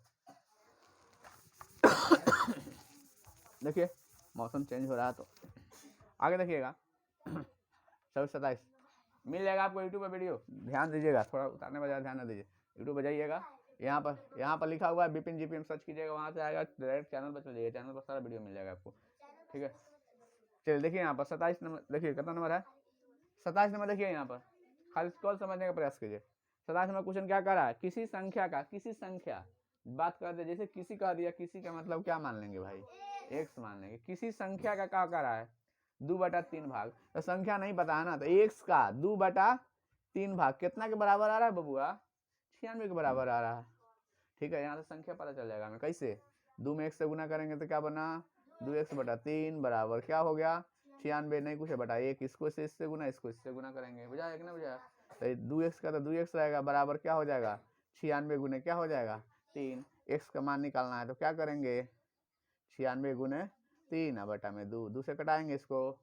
देखिए मौसम चेंज हो रहा है तो आगे देखिएगा। 27 मिल जाएगा आपको यूट्यूब पर वीडियो, ध्यान दीजिएगा, थोड़ा उतारने पर ध्यान न दीजिए। यूट्यूब पर जाइएगा, यहाँ पर लिखा हुआ है बिपिन जीपीएम, सर्च कीजिएगा, वहाँ से आएगा, डायरेक्ट चैनल पर चल जाइए, चैनल पर सारा वीडियो मिल जाएगा आपको, ठीक है। चलिए देखिए यहाँ पर 27 नंबर, देखिए कितना नंबर है? 27 नंबर देखिए यहाँ पर, खाली कॉल समझने का प्रयास कीजिए। 27 नंबर क्वेश्चन क्या कर रहा है? किसी संख्या का, किसी संख्या बात करते हैं, जैसे किसी कह दिया, किसी का मतलब क्या मान लेंगे भाई? x मान लेंगे। किसी संख्या का क्या कर रहा है? 2/3 भाग, तो संख्या नहीं पता है ना, तो x का 2/3 भाग कितना के बराबर आ रहा है बबुआ? 96 के बराबर आ रहा है, ठीक है। यहाँ से संख्या पता चल जाएगा हमें कैसे? 2 में x से गुना करेंगे तो क्या बना? 2x/3 बराबर क्या हो गया? 96 नहीं कुछ है बटा 1, इसको इससे गुना, इसको इससे गुना करेंगे, बुझाया कि ना बुझाया? तो 2x का तो 2x रहेगा, बराबर क्या हो जाएगा? 96 गुने क्या हो जाएगा? 3। x का मान निकालना है तो क्या करेंगे? 96 गुने 3 बटा में 2 से कटाएंगे इसको,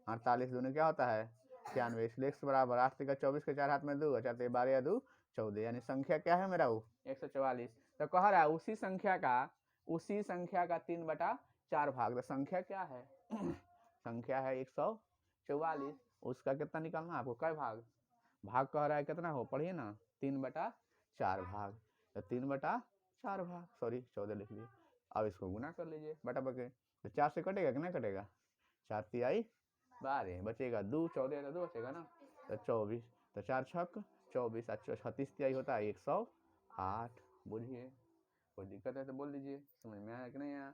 48 दूनी क्या होता है? 96। इसलिए x बराबर 8 का 24 के 4 हाथ में 2, 4 12 या 2 14, यानी संख्या क्या है मेरा? वो 144। तो कह रहा है उसी संख्या का 3/4 भाग, तो संख्या क्या है? संख्या है 144। उसका कितना निकालना है आपको? कै भाग? भाग कह रहा है कितना हो? पढ़िए ना, 3/4 4 भाग, तो 3/4 भाग, सॉरी 14 लिख लिए। अब इसको गुना कर लीजिए बटा बके, तो 4 से कटेगा कि नहीं कटेगा, 4 तिहाई 12 बचेगा 2, 14 तो 2 बचेगा ना, तो 24, तो 4 छक 24, 36 तिहाई होता है 108। बुझिए, कोई दिक्कत है तो बोल दीजिए, समझ में आया कि नहीं आया।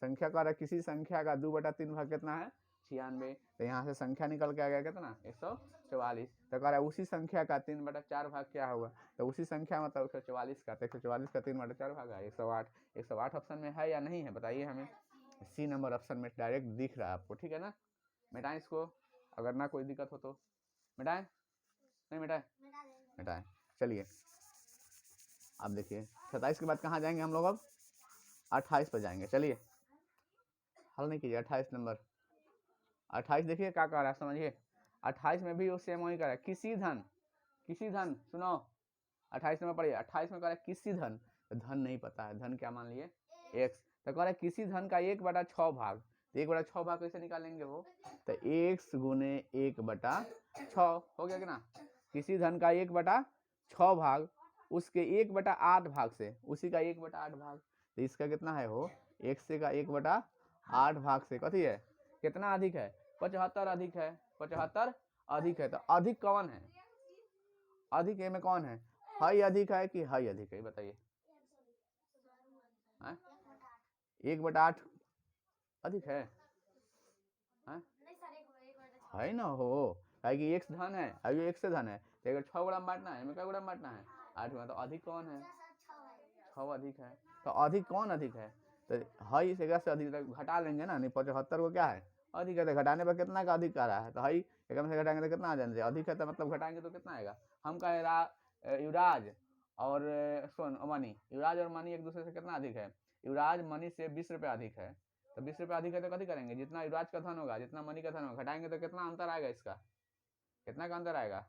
संख्या का किसी संख्या का 2/3 भाग कितना है, 96, तो यहाँ से संख्या निकल के आ गया कितना, 144। तो कह रहा है उसी संख्या का 3/4 भाग क्या होगा, तो उसी संख्या मतलब 144 का, तो 144 का 3/4 भाग है 108। 108 ऑप्शन में है या नहीं है बताइए हमें, सी नंबर ऑप्शन में डायरेक्ट दिख रहा है आपको, ठीक है ना। मिटाएं इसको, अगर ना कोई दिक्कत हो तो मिटाएं, नहीं मिटाएं, मिटाएं। चलिए अब देखिए 27 के बाद कहाँ जाएंगे हम लोग, अब 28 पर जाएंगे। चलिए हल नहीं कीजिए 28 नंबर। 28 देखिए क्या कह रहा है समझिए, 28 में भी वो सेम वही कर रहा है, किसी धन सुनो, 28 नंबर पढ़िए, 28 में कह रहा है किसी धन, तो धन नहीं पता है, धन क्या मान लिए x, तो कह रहा है किसी धन का 1/6 भाग, तो 1/6 भाग कैसे निकालेंगे वो, तो x गुने 1/6 हो गया कि ना, किसी धन का 1/6 भाग, उसके 1/8 भाग से उसी का 1/8 भाग, तो इसका कितना है हो, x का 1/8 भाग से कथी है, कितना अधिक है, 75 अधिक है, 75 अधिक है, तो अधिक कौन है, अधिक में कौन है, हाई अधिक है कि हाई अधिक है बताइए, 1/8 अधिक है ना हो, कि x धन है, अभी x से धन है, तो अगर 6 गुणा में बांटना है, हमें क्या गुणा में बांटना है 8 गुणा, तो अधिक कौन है, 6 अधिक है, तो अधिक कौन अधिक है, तो हाई से अधिक घटा लेंगे ना, नहीं 75 को क्या है अधिक है, तो घटाने पर कितना का अधिक आ रहा है, तो हाई एकम से घटाएंगे तो कितना आ जाएंगे अधिक है, तो मतलब घटाएंगे तो कितना आएगा, हम कहे युवराज और सोन मनी, युवराज और मनी एक दूसरे से कितना अधिक है, युवराज मनी से 20 रुपये अधिक है, तो 20 रुपये अधिक है तो कथी करेंगे, जितना युवराज का धन होगा जितना मनी का धन होगा घटाएंगे तो कितना अंतर आएगा, इसका कितना का अंतर आएगा,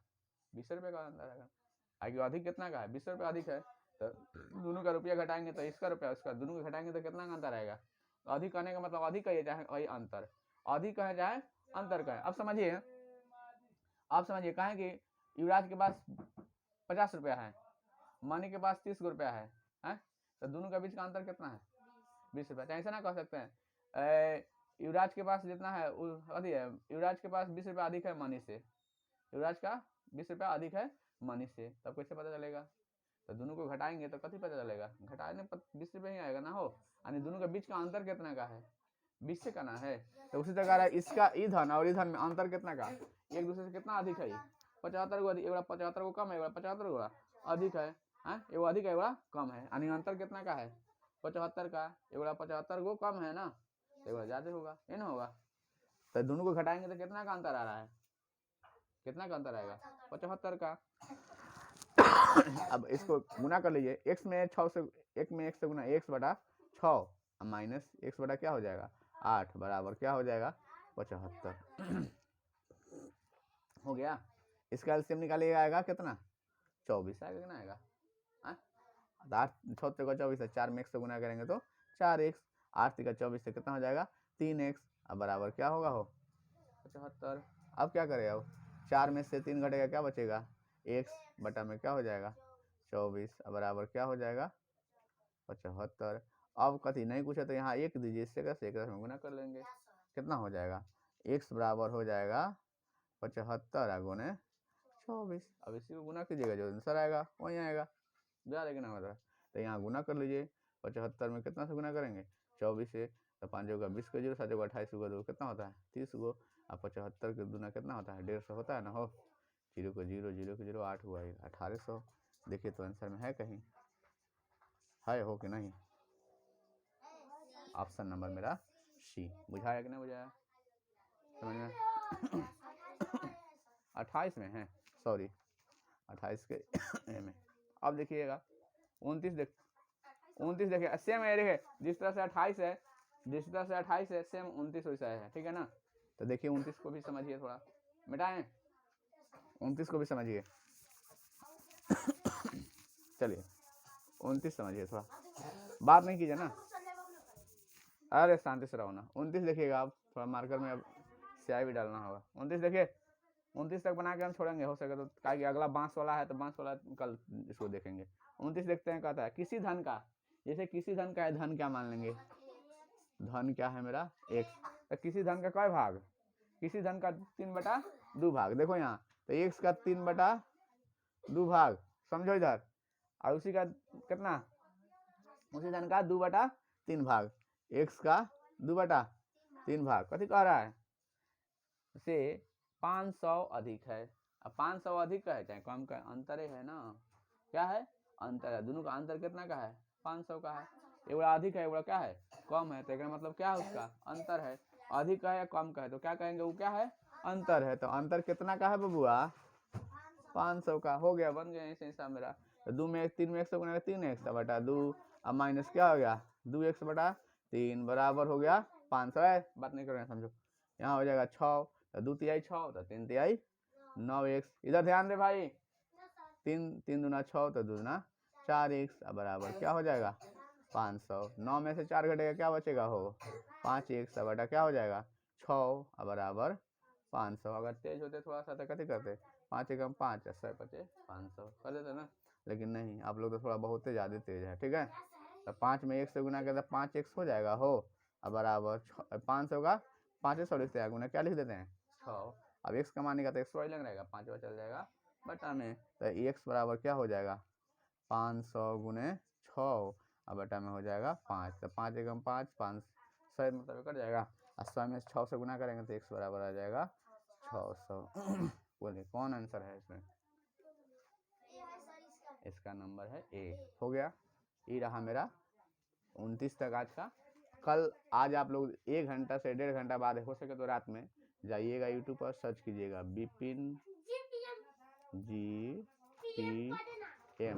20 रुपये का अंतर आएगा, आगे अधिक कितना का है 20 रुपये अधिक है, तो दोनों का रुपया घटाएंगे तो इसका रुपया उसका दोनों का घटाएंगे तो कितना का अंतर आएगा, तो अधिक कहने का मतलब अधिक कहे चाहे वही अंतर, अधिक कहे चाहे अंतर कहे। अब समझिए, आप समझिए कहें कि युवराज के पास 50 रुपया है, मनी के पास 30 रुपया है, तो दोनों के बीच का अंतर कितना है 20 रुपया, ऐसा ना कह सकते हैं युवराज के पास जितना है अधिक है, युवराज के पास 20 रुपया अधिक है मनी से, युवराज का 20 रुपया अधिक है मनी से, तब कैसे पता चलेगा, तो दोनों को घटाएंगे तो कथी पता चलेगा, घटाने पर 20 रुपये ही आएगा ना हो, यानी दोनों के बीच का अंतर कितना का है 20 से करना है, तो उसी तरह इसका ईंधन और ईंधन में अंतर कितना का, एक दूसरे से कितना अधिक है, 75 को अधिक, 75 को कम है, 75 को अधिक है, एगो अधिक है एगो कम है, यानी अंतर कितना का है 75 का, एगो 75 को कम है ना, तो एगो ज्यादा होगा, ये ना होगा, तो दोनों को घटाएंगे तो कितना का अंतर आ रहा है, कितना का अंतर आएगा 75 का। अब इसको गुना कर लीजिए, x में 6 से एक में 1 से गुना x/6 माइनस x बटा क्या हो जाएगा 8 बराबर क्या हो जाएगा 75 हो गया। इसका एलसीएम निकालिएगा आएगा कितना 24 आएगा, कितना आएगा 8 6 का 24 है, 4 में 1 से गुना करेंगे तो 4x, 8 का 24 से कितना हो जाएगा 3x, अब बराबर क्या होगा हो 75। अब क्या करें, अब 4 में से 3 घटेगा क्या बचेगा x बटा में क्या हो जाएगा 24, अब बराबर क्या हो जाएगा 75। अब कथी नहीं पूछा तो यहाँ 1 दीजिए, इससे कैसे एक में गुना कर लेंगे, कितना हो जाएगा x बराबर हो जाएगा 75 गुने 24। अब इसी को गुना कीजिएगा जो आंसर आएगा वही आएगा, ज़्यादा कितना होता है, तो यहाँ गुना कर लीजिए, 75 में कितना से गुना करेंगे 24 से, तो 5 का 20 का 0, 7 का 28 का 2 कितना होता है 30 गो, अब 75 के दुना कितना होता है 150 होता है ना हो, 0 को 0, 0 को 0, 8 हुआ 1800। देखिए तो आंसर में है कहीं, है हो कि नहीं, ऑप्शन नंबर मेरा सी। बुझाया कि नहीं बुझाया, समझ में 28 में है, सॉरी 28 के में। अब देखिएगा 29 देखिए सेम है, देखिए जिस तरह से 28 है, जिस तरह से 28 है सेम 29 वैसा है, ठीक है ना, तो देखिए 29 को भी समझिए थोड़ा, मिटाएं 29 को भी समझिए चलिए 29 समझिए, थोड़ा बात नहीं कीजिए ना, अरे शांति से रहो ना। 29 देखिएगा आप, थोड़ा मार्कर में अब स्याही भी डालना होगा। 29 देखिए 29 तक बना के हम छोड़ेंगे, हो सके तो क्या कि अगला बांस वाला है तो बांस वाला कल इसको देखेंगे। 29 देखते हैं, कहता है किसी धन का, जैसे किसी धन का है, धन क्या मान लेंगे, धन क्या है मेरा x, तो किसी धन का कई भाग, किसी धन का 3/2 भाग, देखो यहाँ तो x का 3/2 भाग, समझो इधर, और उसी का कितना, उसी धन का 2/3 भाग, x का 2/3 भाग, कथी कह रहा है से 500 अधिक है। अब 500 अधिक का है चाहे कम का, अंतर है ना, क्या है अंतर है, दोनों का अंतर कितना का है 500 का है, एवड़ा अधिक है एवड़ा क्या है कम है, तो इसका मतलब क्या है उसका अंतर है, अधिक का है या कम का है, तो क्या कहेंगे वो क्या है अंतर है, तो अंतर कितना का है बबुआ 500 का, हो गया बन गया ऐसे हिसाब मेरा, तो 2 में 3 में 1 से गुना 3x/2, अब माइनस क्या हो गया 2x/3 बराबर हो गया 500 है, बात नहीं कर रहे हैं समझो, यहाँ हो जाएगा 6, तो 2 तिहाई 6, तो 3 तिहाई 9x, इधर ध्यान दे भाई, 3 दूना 6, तो 2 दूना 4x बराबर क्या हो जाएगा 500, 9 में से 4 घटेगा क्या बचेगा हो 5x बटा क्या हो जाएगा 6 बराबर 500, अगर तेज होते थोड़ा सा तो कथी करते 5 एकम 5 100 5 500 कर देते ना, लेकिन नहीं आप लोग तो थोड़ा बहुत ज़्यादा तेज है, ठीक है, तो 5 में 1 से गुना करते 5x हो जाएगा हो, अब बराबर 500 का 500 लिखते हैं, गुना क्या लिख देते हैं 6, अब x कमाने का तो x वाई लग रहेगा 5 चल जाएगा बटा में, तो x बराबर क्या हो जाएगा 500 गुने 6 अब बटा में हो जाएगा 5, तो 5 एकम 5 500 मतलब कट जाएगा, और 100 में 6 से गुना करेंगे तो x बराबर आ जाएगा 600। बोलिए कौन आंसर है इसमें, इसका नंबर है ए, हो गया, ये रहा मेरा 29 तक आज का। कल आज आप लोग 1 घंटा से 1.5 घंटा बाद हो सके तो रात में जाइएगा यूट्यूब पर सर्च कीजिएगा विपिन GPM,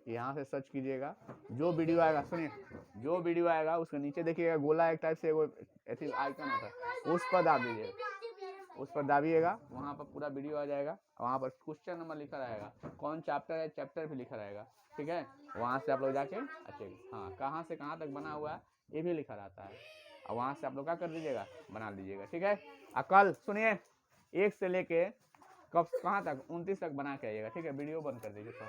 यहाँ से सर्च कीजिएगा, जो वीडियो आएगा सुनिए, जो वीडियो आएगा उसके नीचे देखिएगा गोला एक टाइप से वो ऐसी आइकन होता है, उस पर दाब दीजिएगा, उस पर दाबिएगा, वहाँ पर पूरा वीडियो आ जाएगा, वहाँ पर क्वेश्चन नंबर लिखा रहेगा, कौन चैप्टर है चैप्टर भी लिखा रहेगा, ठीक है, वहाँ से आप लोग जाके अच्छे हाँ कहाँ से कहाँ तक बना हुआ है ये भी लिखा रहता है, और वहाँ से आप लोग क्या कर दीजिएगा बना लीजिएगा, ठीक है। और कल सुनिए 1 से लेके कब कहाँ तक 29 तक बना के आइएगा, ठीक है, वीडियो बंद कर दीजिए तो।